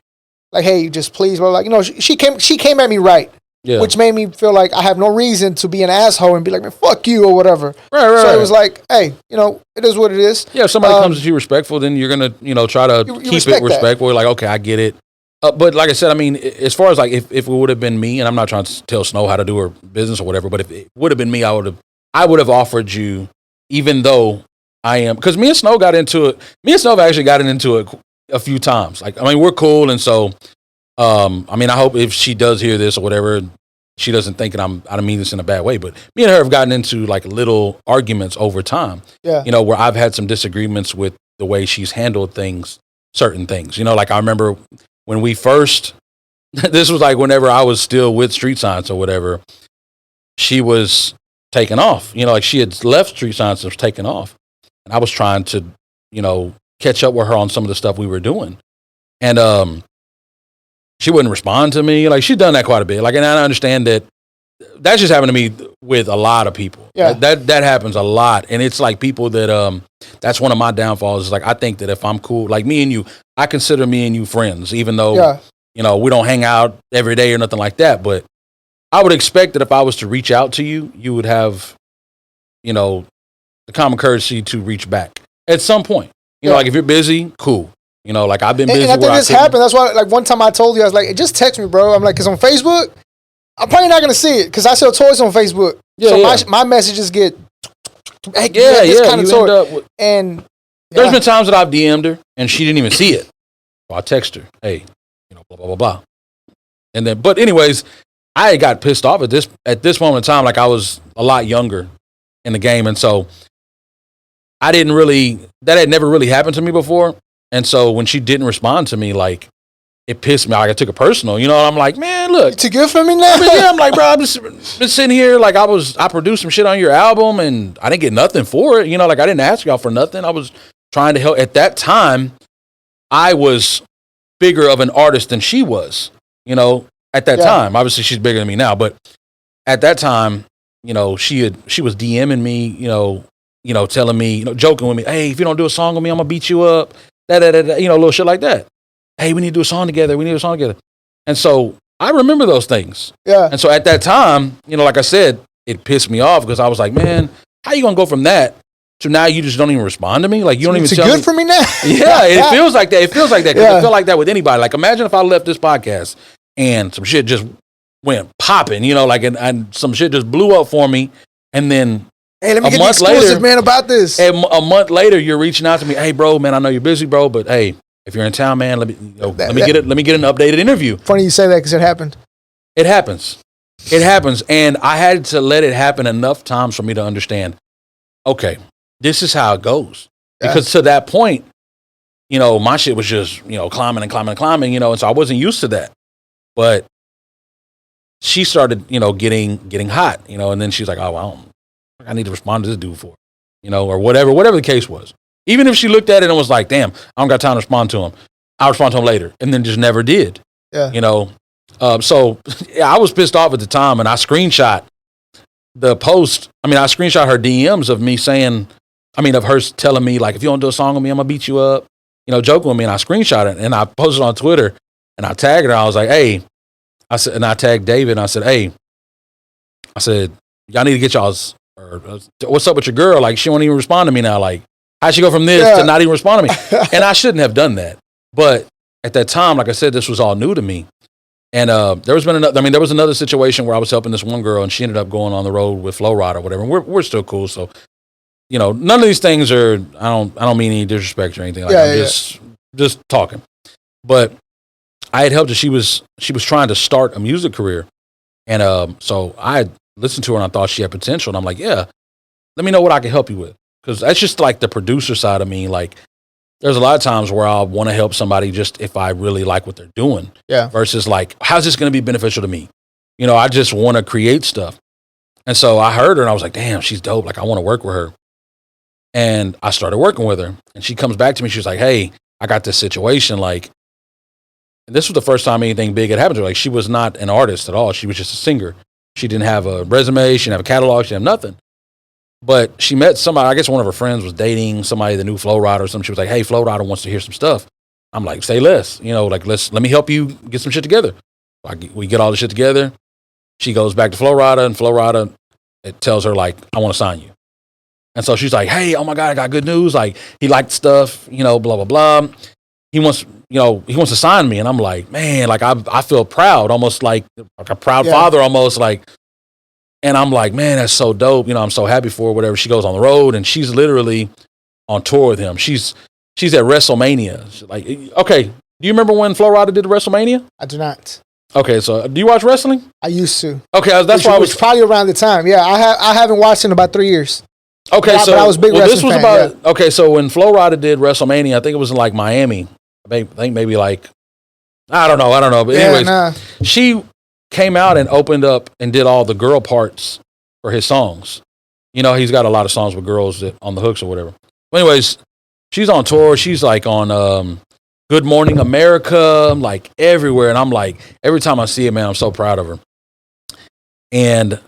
like, hey, just please, but like, she came at me right, which made me feel like I have no reason to be an asshole and be like, man, fuck you or whatever. Right. So it was like, hey, it is what it is. Yeah, if somebody comes at you respectful, then you're gonna, try to keep it respectful. You're like, okay, I get it. But like I said, as far as like if it would have been me, and I'm not trying to tell Snow how to do her business or whatever, but if it would have been me, I would have offered you, even though I am, because me and Snow got into it. Me and Snow have actually gotten into it a few times. Like, we're cool, and so, I hope if she does hear this or whatever, she doesn't think that I don't mean this in a bad way. But me and her have gotten into like little arguments over time. Yeah. Where I've had some disagreements with the way she's handled certain things. Like I remember when we first, this was like whenever I was still with Street Science or whatever, she was taken off. Like she had left Street Science and was taken off. And I was trying to, catch up with her on some of the stuff we were doing. And she wouldn't respond to me. Like, she's done that quite a bit. Like, and I understand that that's just happened to me with a lot of people. Yeah. That happens a lot. And it's like people that, that's one of my downfalls. Is like, I think that if I'm cool, like me and you, I consider me and you friends, even though, we don't hang out every day or nothing like that. But I would expect that if I was to reach out to you, you would have, the common courtesy to reach back at some point. Like if you're busy, cool. Like I've been busy. And I think this happened. That's why, like one time I told you, I was like, just text me, bro. I'm like, because on Facebook, I'm probably not going to see it because I sell toys on Facebook. Yeah, so my messages get, kind of toy. And there's been times that I've DM'd her and she didn't even see it. So I text her, hey, blah, blah, blah, blah. And then, but anyways, I got pissed off at this moment in time. Like I was a lot younger in the game. And so that had never really happened to me before. And so when she didn't respond to me, like, it pissed me. Like, I took it personal, I'm like, man, look. Too good for me now? I'm like, bro, I'm just been sitting here. Like, I produced some shit on your album and I didn't get nothing for it. Like, I didn't ask y'all for nothing. I was trying to help. At that time, I was bigger of an artist than she was, at that time. Obviously, she's bigger than me now. But at that time, she was DMing me, telling me, joking with me, hey, if you don't do a song with me, I'm going to beat you up. Little shit like that. Hey, we need to do a song together. And so I remember those things. Yeah. And so at that time, like I said, it pissed me off because I was like, man, how you gonna go from that to now you just don't even respond to me? Like you don't even tell me. It's good for me now. Yeah, it feels like that. It feels like that because I feel like that with anybody. Like imagine if I left this podcast and some shit just went popping, like and some shit just blew up for me, and then hey, let me get the exclusive, man, about this. A month later, you're reaching out to me. Hey, bro, man, I know you're busy, bro, but hey, if you're in town, man, let me get an updated interview. Funny you say that because it happened. It happens. It happens, and I had to let it happen enough times for me to understand. Okay, this is how it goes. Because to that point, my shit was just climbing and climbing and climbing, and so I wasn't used to that. But she started, getting hot, and then she's like, oh, well, I need to respond to this dude for it, or whatever the case was. Even if she looked at it and was like, damn, I don't got time to respond to him. I'll respond to him later. And then just never did. Yeah. So I was pissed off at the time and I screenshot the post. I screenshot her DMs of me saying, of her telling me like, if you don't do a song with me, I'm gonna beat you up, joking with me. And I screenshot it and I posted on Twitter and I tagged her. I was like, hey, and I tagged David and I said, hey, y'all need to get y'all's, what's up with your girl? Like, she won't even respond to me now. Like, how'd she go from this to not even respond to me? And I shouldn't have done that. But at that time, like I said, this was all new to me. And there was another situation where I was helping this one girl and she ended up going on the road with Flo Rida or whatever. And we're still cool. So, none of these things are, I don't mean any disrespect or anything. Like just talking. But I had helped her. She was trying to start a music career. And so I listened to her and I thought she had potential. And I'm like, yeah, let me know what I can help you with. Because that's just like the producer side of me. Like, there's a lot of times where I want to help somebody just if I really like what they're doing. Yeah. Versus like, how's this going to be beneficial to me? I just want to create stuff. And so I heard her and I was like, damn, she's dope. Like, I want to work with her. And I started working with her. And she comes back to me. She was like, hey, I got this situation. Like, and this was the first time anything big had happened to her. Like, she was not an artist at all. She was just a singer. She didn't have a resume. She didn't have a catalog. She didn't have nothing. But she met somebody, I guess one of her friends was dating somebody that knew Flo Rida or something. She was like, hey, Flo Rida wants to hear some stuff. I'm like, say less. Like, let me help you get some shit together. We get all the shit together. She goes back to Flo Rida, and Flo Rida, it tells her, like, I want to sign you. And so she's like, hey, oh my God, I got good news. Like, he liked stuff, blah, blah, blah. He wants to sign me. And I'm like, man, like, I feel proud, almost like a proud father, almost like. And I'm like, man, that's so dope. I'm so happy for her, whatever. She goes on the road and she's literally on tour with him. She's at WrestleMania. She's like, okay, do you remember when Flo Rida did WrestleMania? I do not. Okay, so do you watch wrestling? I used to. Okay, that's why I was probably around the time. Yeah, I haven't watched in about 3 years. Okay, but I was a big wrestling fan. Okay, so when Flo Rida did WrestleMania, I think it was in like Miami. I think maybe like, I don't know. But anyways, she came out and opened up and did all the girl parts for his songs. He's got a lot of songs with girls on the hooks or whatever. But anyways, she's on tour. She's like on Good Morning America. I'm like everywhere. And I'm like, every time I see it, man, I'm so proud of her. And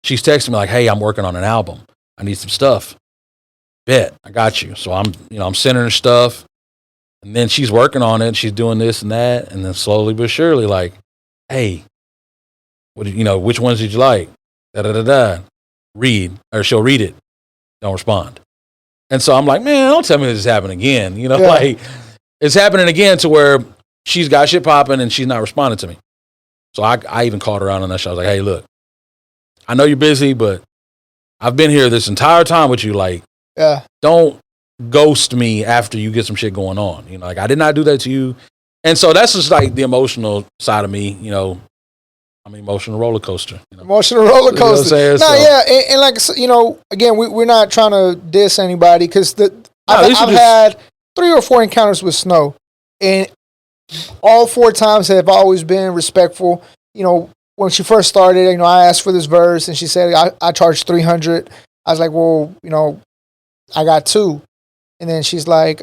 she's texting me like, hey, I'm working on an album. I need some stuff. Bet, I got you. So I'm sending her stuff. And then she's working on it. She's doing this and that. And then slowly but surely, like, hey, which ones did you like? Read, or she'll read it. Don't respond. And so I'm like, man, don't tell me this is happening again. Like, it's happening again to where she's got shit popping and she's not responding to me. So I even called her out on that show. I was like, hey, look, I know you're busy, but I've been here this entire time with you. Like, don't ghost me after you get some shit going on. Like, I did not do that to you. And so that's just like the emotional side of me, I'm an emotional roller coaster. Emotional roller coaster. And like, again, we're not trying to diss anybody because I've had 3 or 4 encounters with Snow, and all 4 times have always been respectful. When she first started, I asked for this verse, and she said I charged $300. I was like, well, I got 2, and then she's like,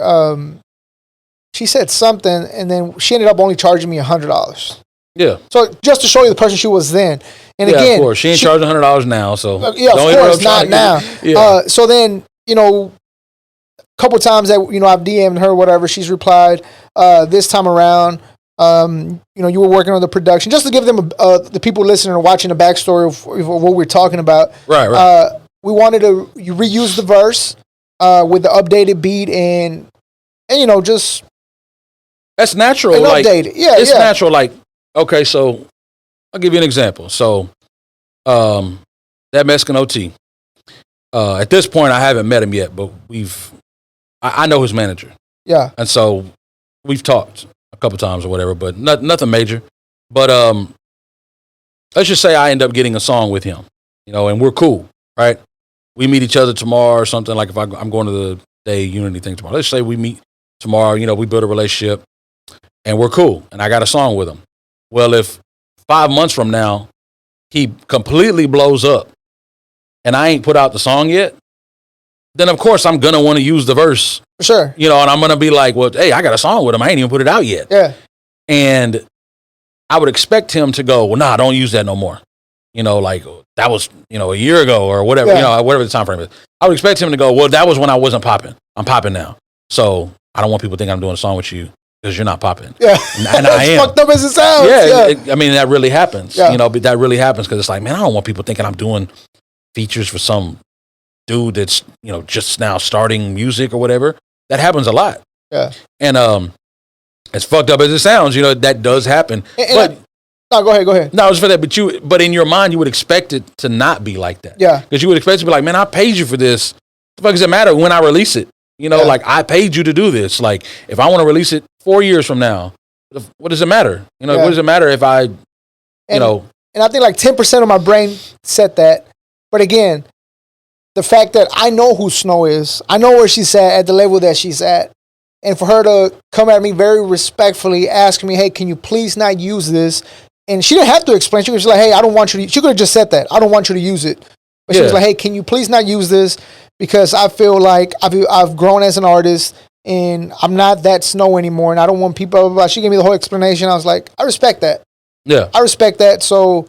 she said something, and then she ended up only charging me $100. Yeah. So just to show you the person she was then, and again, of course, she ain't charging $100 now. So of course not now. Yeah. So then a couple times that I've DM'd her, whatever, she's replied. This time around, You were working on the production. Just to give them the people listening or watching the backstory of what we're talking about. Right. We wanted to reuse the verse with the updated beat and just that's natural. And like updated. Yeah, it's natural. Like, okay, so I'll give you an example. So, that Mexican OT. At this point, I haven't met him yet, but I know his manager. Yeah, and so we've talked a couple times or whatever, but nothing major. But let's just say I end up getting a song with him, and we're cool, right? We meet each other tomorrow or something. Like if I'm going to the Day Unity thing tomorrow. Let's say we meet tomorrow. We build a relationship, and we're cool. And I got a song with him. Well, if 5 months from now he completely blows up, and I ain't put out the song yet, then of course I'm gonna want to use the verse. Sure. And I'm gonna be like, well, hey, I got a song with him. I ain't even put it out yet. Yeah. And I would expect him to go, well, nah, don't use that no more. Like that was, a year ago or whatever, whatever the time frame is. I would expect him to go, well, that was when I wasn't popping. I'm popping now. So I don't want people to think I'm doing a song with you because you're not popping. Yeah. And I am. Fucked up as it sounds. Yeah. That really happens. Yeah. But that really happens because it's like, man, I don't want people thinking I'm doing features for some dude that's, just now starting music or whatever. That happens a lot. Yeah. And as fucked up as it sounds, that does happen. No, go ahead. No, it's for that, but in your mind, you would expect it to not be like that. Yeah. Because you would expect it to be like, man, I paid you for this. What the fuck does it matter when I release it? Like I paid you to do this. Like if I want to release it 4 years from now, what does it matter? What does it matter if I, And I think like 10% of my brain said that. But again, the fact that I know who Snow is, I know where she's at the level that she's at. And for her to come at me very respectfully, asking me, hey, can you please not use this? And she didn't have to explain. She was like, hey, I don't want you to. She could have just said that. I don't want you to use it. But she was like, hey, can you please not use this? Because I feel like I've grown as an artist and I'm not that Snow anymore. And I don't want people, blah, blah, blah. She gave me the whole explanation. I was like, I respect that. Yeah. I respect that. So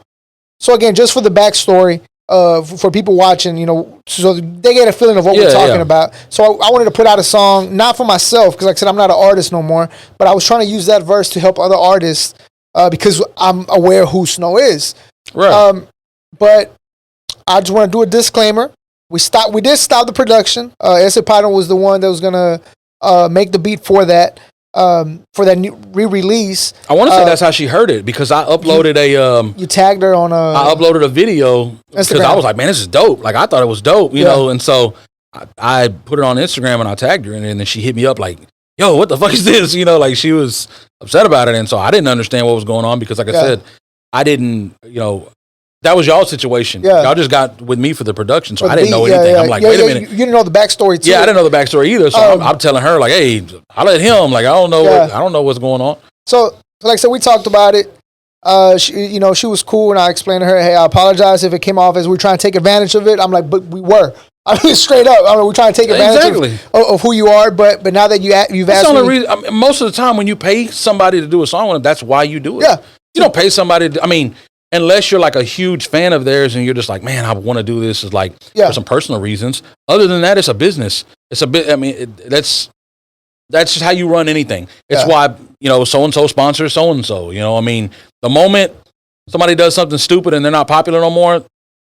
again, just for the backstory, for people watching, so they get a feeling of what we're talking about. So I wanted to put out a song, not for myself, because like I said, I'm not an artist no more, but I was trying to use that verse to help other artists because I'm aware who Snow is. Right. But I just want to do a disclaimer. We did stop the production. Essay Potna was the one that was going to make the beat for that new re-release. I want to say that's how she heard it because I uploaded you tagged her on I uploaded a video because I was like, man, this is dope. Like I thought it was dope, you know. And so I put it on Instagram and I tagged her, and then she hit me up like, yo, what the fuck is this? Like she was upset about it, and so I didn't understand what was going on because, like I said, I didn't, that was y'all's situation. Yeah. Y'all just got with me for the production, so I didn't know anything. I'm like, wait a minute. You didn't know the backstory too. Yeah, I didn't know the backstory either. So I'm telling her like, hey, I let him. Like, I don't know. I don't know what's going on. So like I said, we talked about it. She was cool, and I explained to her, hey, I apologize if it came off as we're trying to take advantage of it. I'm like, but we were. I mean, straight up. We're trying to take advantage of who you are. But now that you've asked me. Reason, most of the time when you pay somebody to do a song with them, that's why you do it. Yeah. You don't pay somebody. Unless you're like a huge fan of theirs and you're just like, man, I want to do this is like for some personal reasons. Other than that, it's a business. It's a bit. That's just how you run anything. It's why so and so sponsors so and so. The moment somebody does something stupid and they're not popular no more,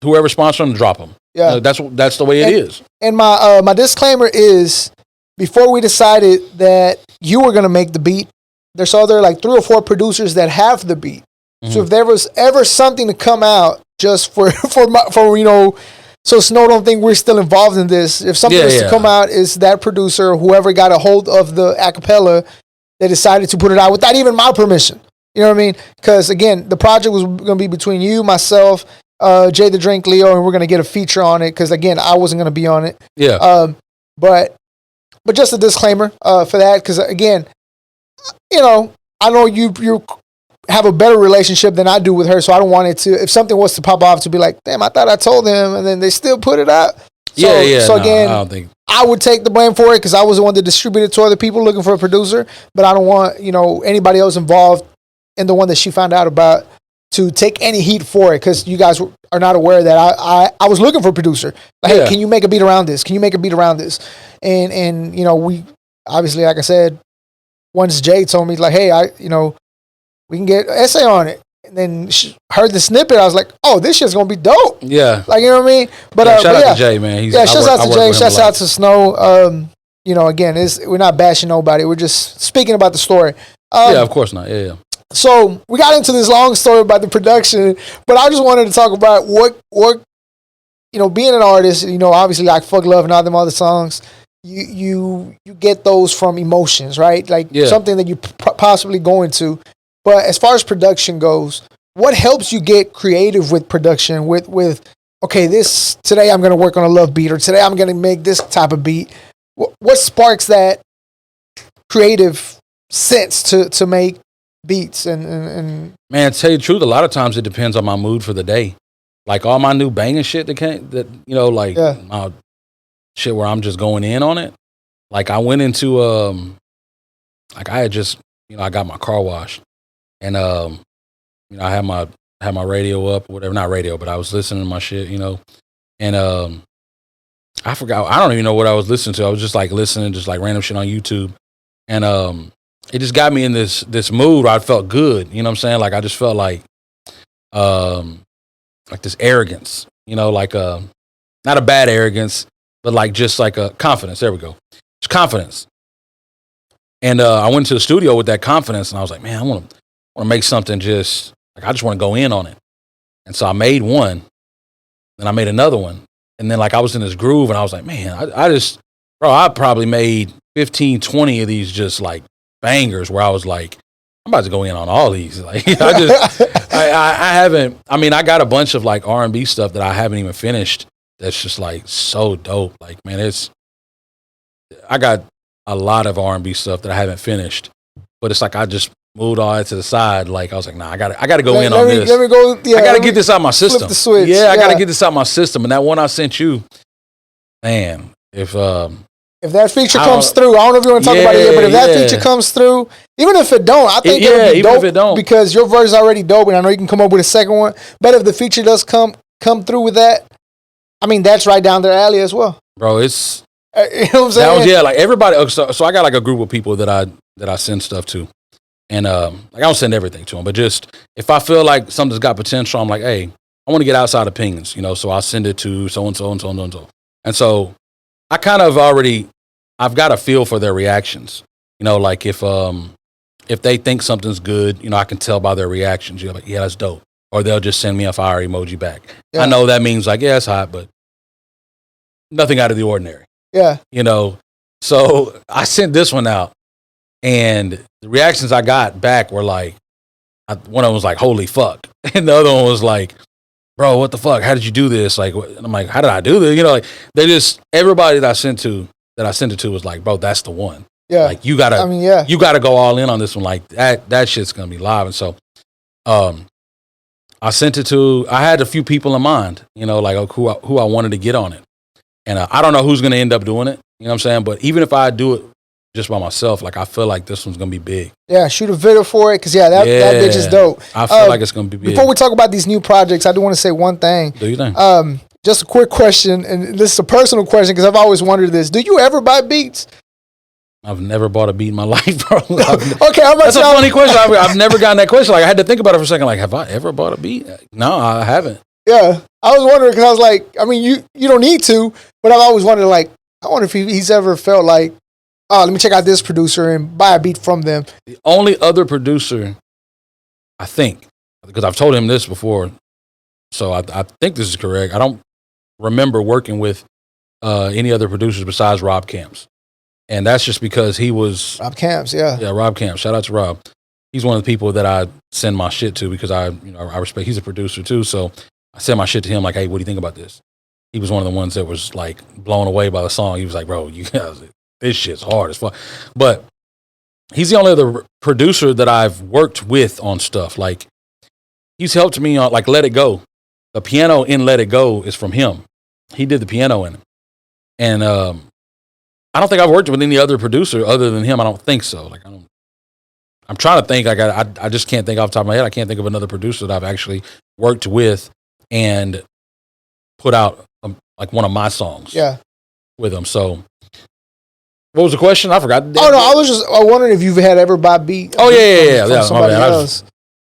whoever sponsors them, drop them. Yeah, that's the way it is. And my disclaimer is, before we decided that you were gonna make the beat, there's other like 3 or 4 producers that have the beat. Mm-hmm. So if there was ever something to come out just for so Snow don't think we're still involved in this. If something was to come out, is that producer, whoever got a hold of the acapella, they decided to put it out without even my permission. You know what I mean? Because again, the project was going to be between you, myself, Jay the Drink, Leo, and we're going to get a feature on it. Because again, I wasn't going to be on it. Yeah. But just a disclaimer for that. Because again, I know you have a better relationship than I do with her, so I don't want it to. If something was to pop off, to be like, damn, I thought I told them, and then they still put it out. So again, I would take the blame for it because I was the one that distributed to other people looking for a producer. But I don't want anybody else involved in the one that she found out about to take any heat for it, because you guys are not aware that I was looking for a producer. Like, hey, can you make a beat around this? Can you make a beat around this? And we obviously, like I said, once Jay told me like, hey, we can get Essay on it. And then heard the snippet. I was like, oh, this shit's going to be dope. Yeah. Like, you know what I mean? But shout out to Jay, man. Shouts out to Jay. Shouts out to Snow. You know, again, we're not bashing nobody. We're just speaking about the story. Yeah, of course not. Yeah. So we got into this long story about the production, but I just wanted to talk about what you know, being an artist, you know, obviously like Fuck Love and all them other songs, you get those from emotions, right? Like something that you possibly go into. But as far as production goes, what helps you get creative with production with okay, today I'm going to work on a love beat, or today I'm going to make this type of beat. What sparks that creative sense to make beats and man, to tell you the truth, a lot of times it depends on my mood for the day. Like all my new banging shit my shit where I'm just going in on it. Like I went into like I had just, you know, I got my car washed, and you know, I had my radio up or whatever, not radio, but I was listening to my shit, you know. And I forgot, I don't even know what I was listening to. I was just like listening, just like random shit on YouTube. And it just got me in this mood where I felt good, you know what I'm saying? Like I just felt like this arrogance, you know, like not a bad arrogance, but like just like a confidence. There we go. It's confidence. And I went to the studio with that confidence, and I was like, man, I want to make something just like, I just want to go in on it. And so I made one, then I made another one. And then like I was in this groove, and I was like, man, I probably made 15, 20 of these just like bangers where I was like, I'm about to go in on all these. Like I haven't, I mean, I got a bunch of like R&B stuff that I haven't even finished. That's just like so dope. Like, man, I got a lot of R&B stuff that I haven't finished, but it's like, I just moved all that to the side. Like I was like, nah, I gotta go in on this. Let me go. Yeah, I gotta get this out of my system. Flip the switch. Yeah, I gotta get this out of my system. And that one I sent you, man, if that feature comes through, I don't know if you want to talk about it yet, but if that feature comes through, even if it don't, I think it'll be dope, if it don't, because your verse is already dope, and I know you can come up with a second one. But if the feature does come through with that, I mean, that's right down their alley as well. Bro, it's you know what I'm saying? Like everybody. So I got like a group of people that I send stuff to, and like I don't send everything to them, but just if I feel like something's got potential, I'm like, hey, I want to get outside opinions, you know, so I'll send it to so and so and so and so. And so I kind of I've got a feel for their reactions, you know, like if they think something's good, you know, I can tell by their reactions. You're like, yeah, that's dope. Or they'll just send me a fire emoji back. Yeah. I know that means like, yeah, it's hot, but nothing out of the ordinary. Yeah. You know, so I sent this one out, and the reactions I got back were like, one of them was like, holy fuck. And the other one was like, bro, what the fuck? How did you do this? Like, and I'm like, how did I do this? You know, like everybody that I sent it to was like, bro, that's the one. Yeah. Like you gotta go all in on this one. Like that shit's gonna be live. And so, I sent it to, I had a few people in mind, you know, like who I wanted to get on it. And I don't know who's going to end up doing it. You know what I'm saying? But even if I do it just by myself, like I feel like this one's going to be big. Yeah, shoot a video for it, because that bitch is dope. I feel like it's going to be big. Before we talk about these new projects, I do want to say one thing. Do you think? Just a quick question, and this is a personal question because I've always wondered this. Do you ever buy beats? I've never bought a beat in my life, bro. Okay, that's a funny question. I've never gotten that question. Like I had to think about it for a second. Like, have I ever bought a beat? No, I haven't. Yeah, I was wondering because I was like, I mean, you don't need to, but I've always wondered, like, I wonder if he's ever felt like, oh, let me check out this producer and buy a beat from them. The only other producer, I think, because I've told him this before, so I think this is correct. I don't remember working with any other producers besides Rob Camps. And that's just because he was... Rob Camps, yeah. Yeah, Rob Camps. Shout out to Rob. He's one of the people that I send my shit to because I respect... He's a producer too, so I send my shit to him like, hey, what do you think about this? He was one of the ones that was like blown away by the song. He was like, bro, you guys, this shit's hard as fuck. But he's the only other producer that I've worked with on stuff. Like, he's helped me on, like, Let It Go. The piano in Let It Go is from him. He did the piano in it. And I don't think I've worked with any other producer other than him. I don't think so. Like, I'm trying to think. Like, I just can't think off the top of my head. I can't think of another producer that I've actually worked with and put out like one of my songs. Yeah. With him. So, what was the question? I forgot. Oh no, I was just wondering if you've had ever bought beat. Oh yeah. Somebody else.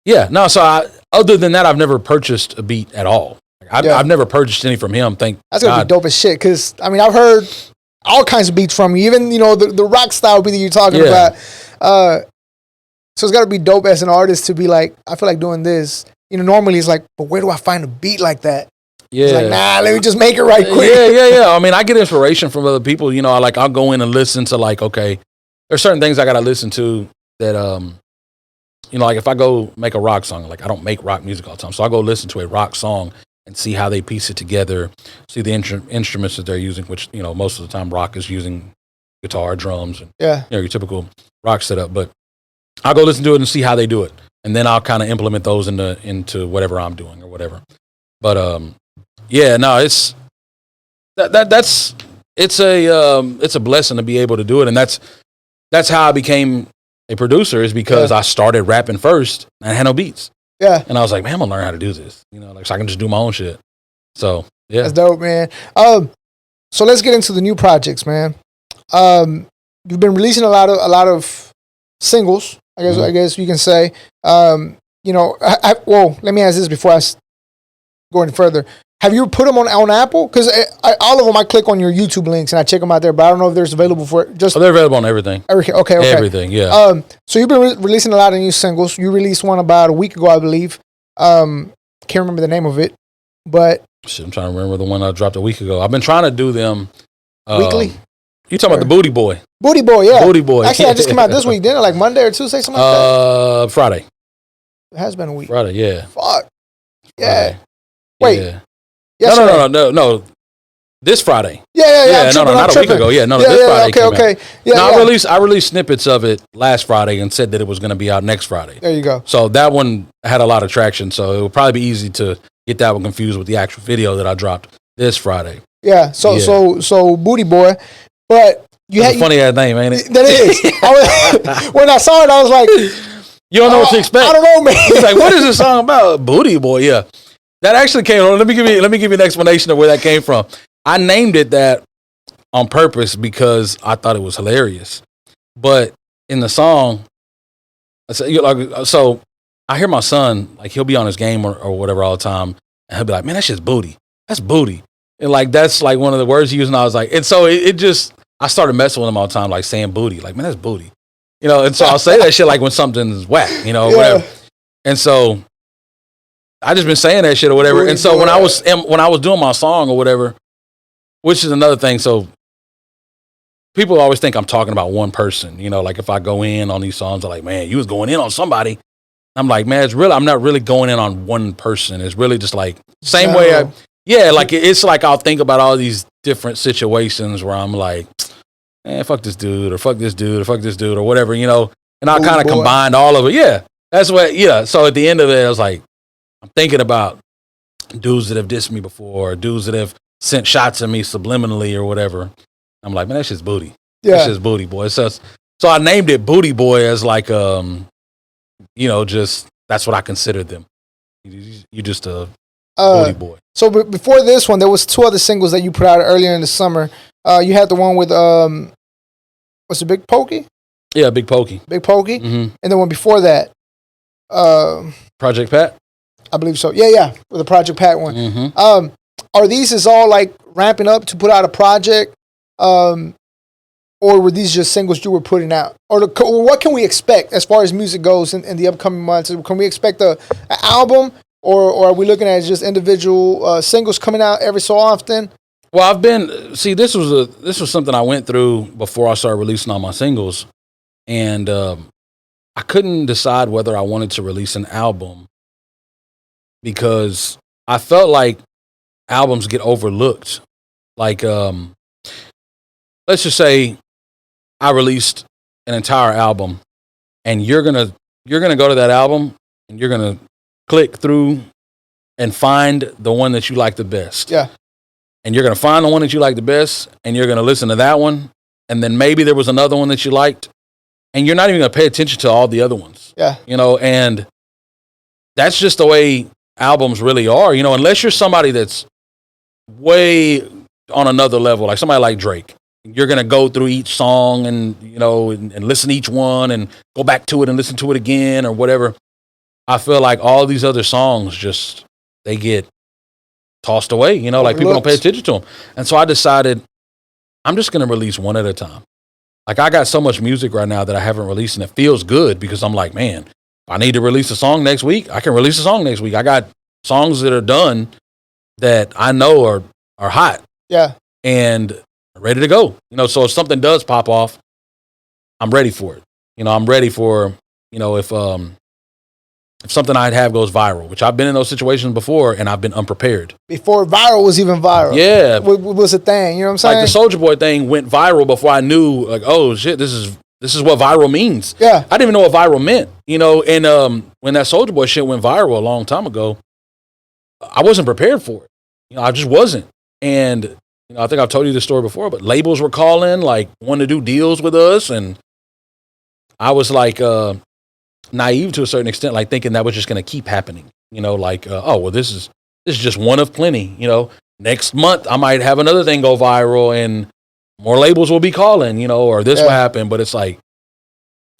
Yeah, no. So other than that, I've never purchased a beat at all. I've never purchased any from him. That's gonna be dope as shit. Because I mean, I've heard all kinds of beats from you. Even the rock style beat that you're talking about. So it's got to be dope as an artist to be like, I feel like doing this. Normally it's like, but where do I find a beat like that? Yeah. It's like, nah, let me just make it right quick. Yeah. I mean, I get inspiration from other people. I'll go in and listen to like, okay, there's certain things I got to listen to that, like if I go make a rock song, like I don't make rock music all the time. So I go listen to a rock song and see how they piece it together, see the instruments that they're using, which, most of the time rock is using guitar, drums, and your typical rock setup. But I'll go listen to it and see how they do it. And then I'll kind of implement those into whatever I'm doing or whatever. But it's a blessing to be able to do it. And that's how I became a producer, is because I started rapping first and I had no beats. Yeah. And I was like, man, I'm gonna learn how to do this. So I can just do my own shit. So yeah. That's dope, man. So let's get into the new projects, man. You've been releasing a lot of singles, I guess you can say. Well, let me ask this before I go any further. Have you put them on Apple? Because all of them, I click on your YouTube links and I check them out there, but I don't know if there's available for just. They're available on everything. Okay. Everything, yeah. So you've been releasing a lot of new singles. You released one about a week ago, I believe. Can't remember the name of it, but. Shit, I'm trying to remember the one I dropped a week ago. I've been trying to do them. Weekly? You talking about the Booty Boy? Booty Boy, yeah. Booty Boy. Actually, I just came out this week, didn't it? Like Monday or Tuesday, something like that? Friday. It has been a week. Friday, yeah. Fuck. Yeah. Friday. Wait. Yeah. No. This Friday. Yeah. Not a week ago. Yeah, this Friday. Okay. Yeah. I released snippets of it last Friday and said that it was going to be out next Friday. There you go. So that one had a lot of traction. So it would probably be easy to get that one confused with the actual video that I dropped this Friday. Yeah. So Booty Boy, but you had a funny ass name, ain't it? That is. When I saw it, I was like, you don't know what to expect. I don't know, man. He's like, what is this song about? Booty Boy. Yeah. That actually came on. Let me give you an explanation of where that came from. I named it that on purpose because I thought it was hilarious. But in the song, so I hear my son, like he'll be on his game or whatever all the time, and he'll be like, man, that's just booty. That's booty. And like that's like one of the words he used, and I was like, and so it just, I started messing with him all the time, like saying booty. Like, man, that's booty. And so I'll say that shit like when something's whack, whatever. And so I just been saying that shit or whatever. And so when I was doing my song or whatever, which is another thing. So people always think I'm talking about one person, like if I go in on these songs, they're like, man, you was going in on somebody. I'm like, man, I'm not really going in on one person. It's really just like same way. It's like I'll think about all these different situations where I'm like, man, fuck this dude or fuck this dude or fuck this dude or whatever, and I'll kind of combine all of it. Yeah. That's what, So at the end of it, I was like, I'm thinking about dudes that have dissed me before, or dudes that have sent shots at me subliminally or whatever. I'm like, man, that's just booty. Yeah. That's just Booty Boy. So I named it Booty Boy as like, just that's what I considered them. You just a booty boy. So before this one, there was 2 other singles that you put out earlier in the summer. You had the one with what's it, Big Pokey? Yeah, Big Pokey. Mm-hmm. And the one before that, Project Pat. I believe so. Yeah, with the Project Pat one. Mm-hmm. Are these is all like ramping up to put out a project, or were these just singles you were putting out? Or what can we expect as far as music goes in the upcoming months? Can we expect an album, or are we looking at just individual singles coming out every so often? Well, this was something I went through before I started releasing all my singles, and I couldn't decide whether I wanted to release an album because I felt like albums get overlooked. Like, let's just say I released an entire album, and you're gonna go to that album and you're gonna click through and find the one that you like the best. Yeah. And you're gonna find the one that you like the best, and you're gonna listen to that one, and then maybe there was another one that you liked, and you're not even gonna pay attention to all the other ones. Yeah. And that's just the way albums really are, unless you're somebody that's way on another level, like somebody like Drake. You're going to go through each song and listen to each one and go back to it and listen to it again or whatever. I feel like all these other songs just, they get tossed away, you know, like people don't pay attention to them. And so I decided I'm just going to release one at a time. Like I got so much music right now that I haven't released, and it feels good because I'm like, man, if I need to release a song next week, I can release a song next week. I got songs that are done that I know are hot. Yeah. And ready to go. You know, so if something does pop off, I'm ready for it. You know, I'm ready for, you know, if something I'd have goes viral, which I've been in those situations before and I've been unprepared. Before viral was even viral. Yeah. What was the thing? You know what I'm saying? Like the Soulja Boy thing went viral before I knew, like, oh shit, this is what viral means. Yeah. I didn't even know what viral meant, you know, and when that Soulja Boy shit went viral a long time ago, I wasn't prepared for it. You know, I just wasn't. And, you know, I think I've told you this story before, but labels were calling, like, wanting to do deals with us, and I was like, naive to a certain extent, like thinking that was just going to keep happening, you know, like, oh, well, this is just one of plenty, you know, next month I might have another thing go viral and more labels will be calling, you know, or this will happen. But it's like,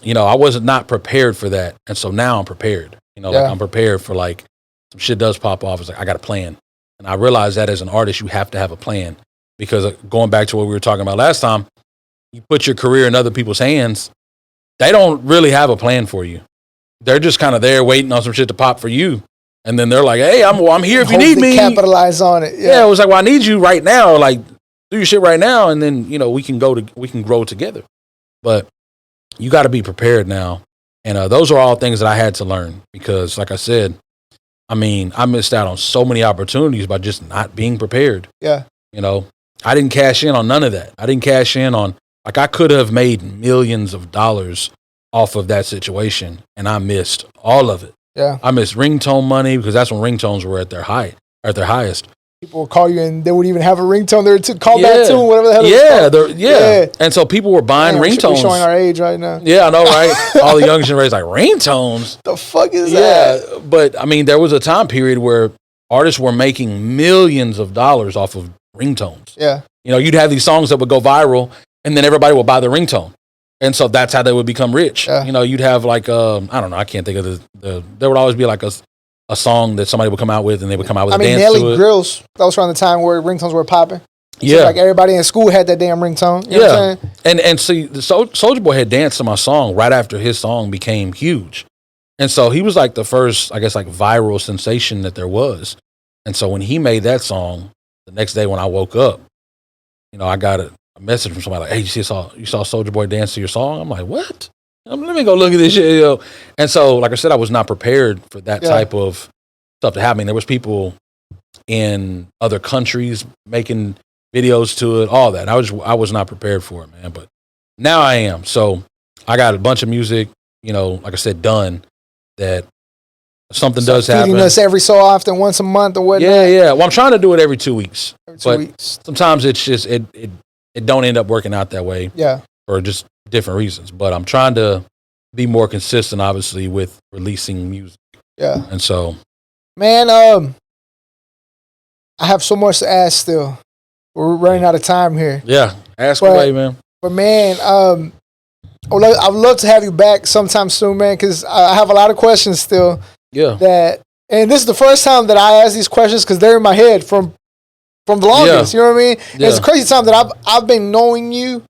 you know, I wasn't not prepared for that. And so now I'm prepared, you know, like I'm prepared for like some shit does pop off. It's like, I got a plan. And I realized that as an artist, you have to have a plan, because going back to what we were talking about last time, you put your career in other people's hands. They don't really have a plan for you. They're just kind of there waiting on some shit to pop for you. And then they're like, hey, I'm here if you need me. Capitalize on it. Yeah, it was like, well, I need you right now. Like, do your shit right now. And then, you know, we can grow together. But you got to be prepared now. And those are all things that I had to learn, because like I said, I mean, I missed out on so many opportunities by just not being prepared. Yeah. You know, I didn't cash in on none of that. I didn't cash in on, like, I could have made millions of dollars off of that situation, and I missed all of it. Yeah. I missed ringtone money, because that's when ringtones were at their highest. People would call you and they would even have a ringtone there to call back to, whatever the hell it was. Yeah. And so people were buying ringtones. We're showing our age right now. Yeah, I know, right? All the young generation like, ringtones? The fuck is that? Yeah, but I mean, there was a time period where artists were making millions of dollars off of ringtones. Yeah. You know, you'd have these songs that would go viral, and then everybody would buy the ringtone. And so that's how they would become rich. Yeah. You know, you'd have like, I don't know, I can't think of there would always be like a song that somebody would come out with, and they would come out with a dance Nelly to it. Grills, that was around the time where ringtones were popping. Yeah. So like everybody in school had that damn ringtone. You know what I'm saying? And see, the Soulja Boy had danced to my song right after his song became huge. And so he was like the first, I guess, like viral sensation that there was. And so when he made that song, the next day when I woke up, you know, I got a message from somebody like, hey, you saw Soulja Boy dance to your song? I'm like, what? Let me go look at this shit, you know. And so, like I said, I was not prepared for that type of stuff to happen. There was people in other countries making videos to it, all that. I was not prepared for it, man. But now I am. So I got a bunch of music, you know, like I said, done, that if something does happen. Feeding us every so often, once a month or whatnot. Yeah. Well, I'm trying to do it every 2 weeks. Every 2 weeks. Sometimes it's just, it don't end up working out that way. Yeah. For just different reasons. But I'm trying to be more consistent, obviously, with releasing music. Yeah. And so, man, I have so much to ask still. We're running out of time here. Yeah. Ask away, man. But man, I would love to have you back sometime soon, man, because I have a lot of questions still. Yeah. And this is the first time that I ask these questions because they're in my head from the longest. You know what I mean? Yeah. It's a crazy time that I've been knowing you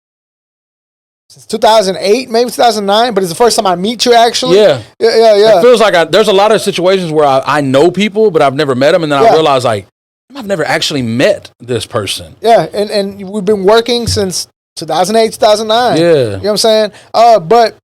since 2008, maybe 2009, but it's the first time I meet you actually. Yeah. It feels like there's a lot of situations where I know people, but I've never met them, and then I realize like I've never actually met this person. Yeah, and we've been working since 2008, 2009. Yeah. You know what I'm saying? But,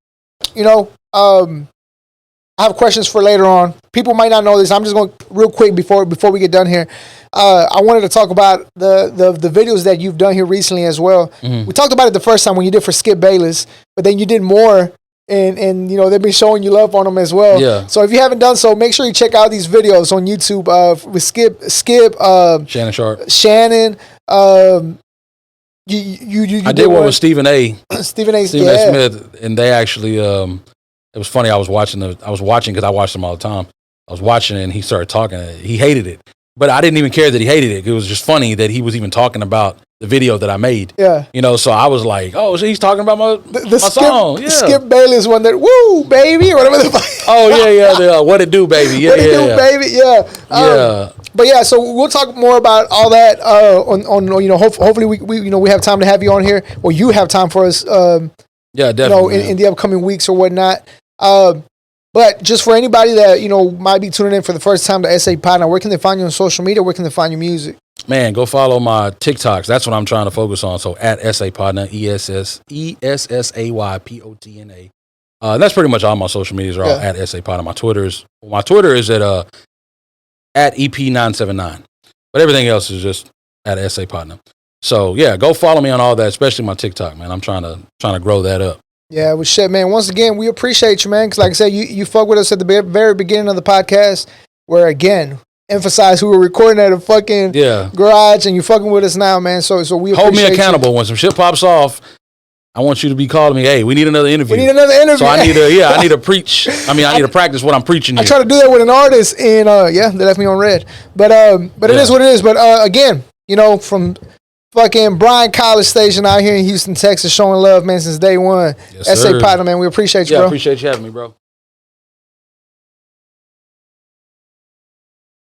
you know, I have questions for later on. People might not know this. I'm just going to real quick before we get done here. I wanted to talk about the videos that you've done here recently as well. Mm-hmm. We talked about it the first time when you did for Skip Bayless, but then you did more, and you know they've been showing you love on them as well. Yeah. So if you haven't done so, make sure you check out these videos on YouTube with Skip, Shannon Sharp, Shannon. You I did one with Stephen A. Stephen A. Smith, and they actually. It was funny. I was watching because I watch them all the time. I was watching it, and he started talking. He hated it, but I didn't even care that he hated it. It was just funny that he was even talking about the video that I made. Yeah. You know, so I was like, oh, so he's talking about my song. Yeah. Skip Bayless one that, woo, baby, or whatever the fuck. Oh, yeah. What it do, baby. Yeah, what it do, baby. Yeah. Yeah. But yeah, so we'll talk more about all that on you know, hopefully we you know, we have time to have you on here, or you have time for us. Yeah, definitely. You know, in the upcoming weeks or whatnot. But just for anybody that, you know, might be tuning in for the first time to Essay Potna, where can they find you on social media? Where can they find your music? Man, go follow my TikToks. That's what I'm trying to focus on. So at Essay Potna, ESSAYPOTNA. That's pretty much all my social medias are all at Essay Potna. My Twitter is at EP979. But everything else is just at Essay Potna. So yeah, go follow me on all that, especially my TikTok, man. I'm trying to grow that up. Yeah, well, shit, man. Once again, we appreciate you, man. Because like I said, you fuck with us at the very beginning of the podcast, where again, emphasize we were recording at a fucking garage, and you fucking with us now, man. So we appreciate hold me accountable when some shit pops off. I want you to be calling me, hey, we need another interview. So I need to preach. I need to practice what I'm preaching here. I try to do that with an artist, and they left me on red. But it is what it is. But again, you know, from fucking Bryan College Station out here in Houston, Texas, showing love, man, since day one. Yes, Essay Potna, man, we appreciate you, bro. Yeah, appreciate you having me, bro.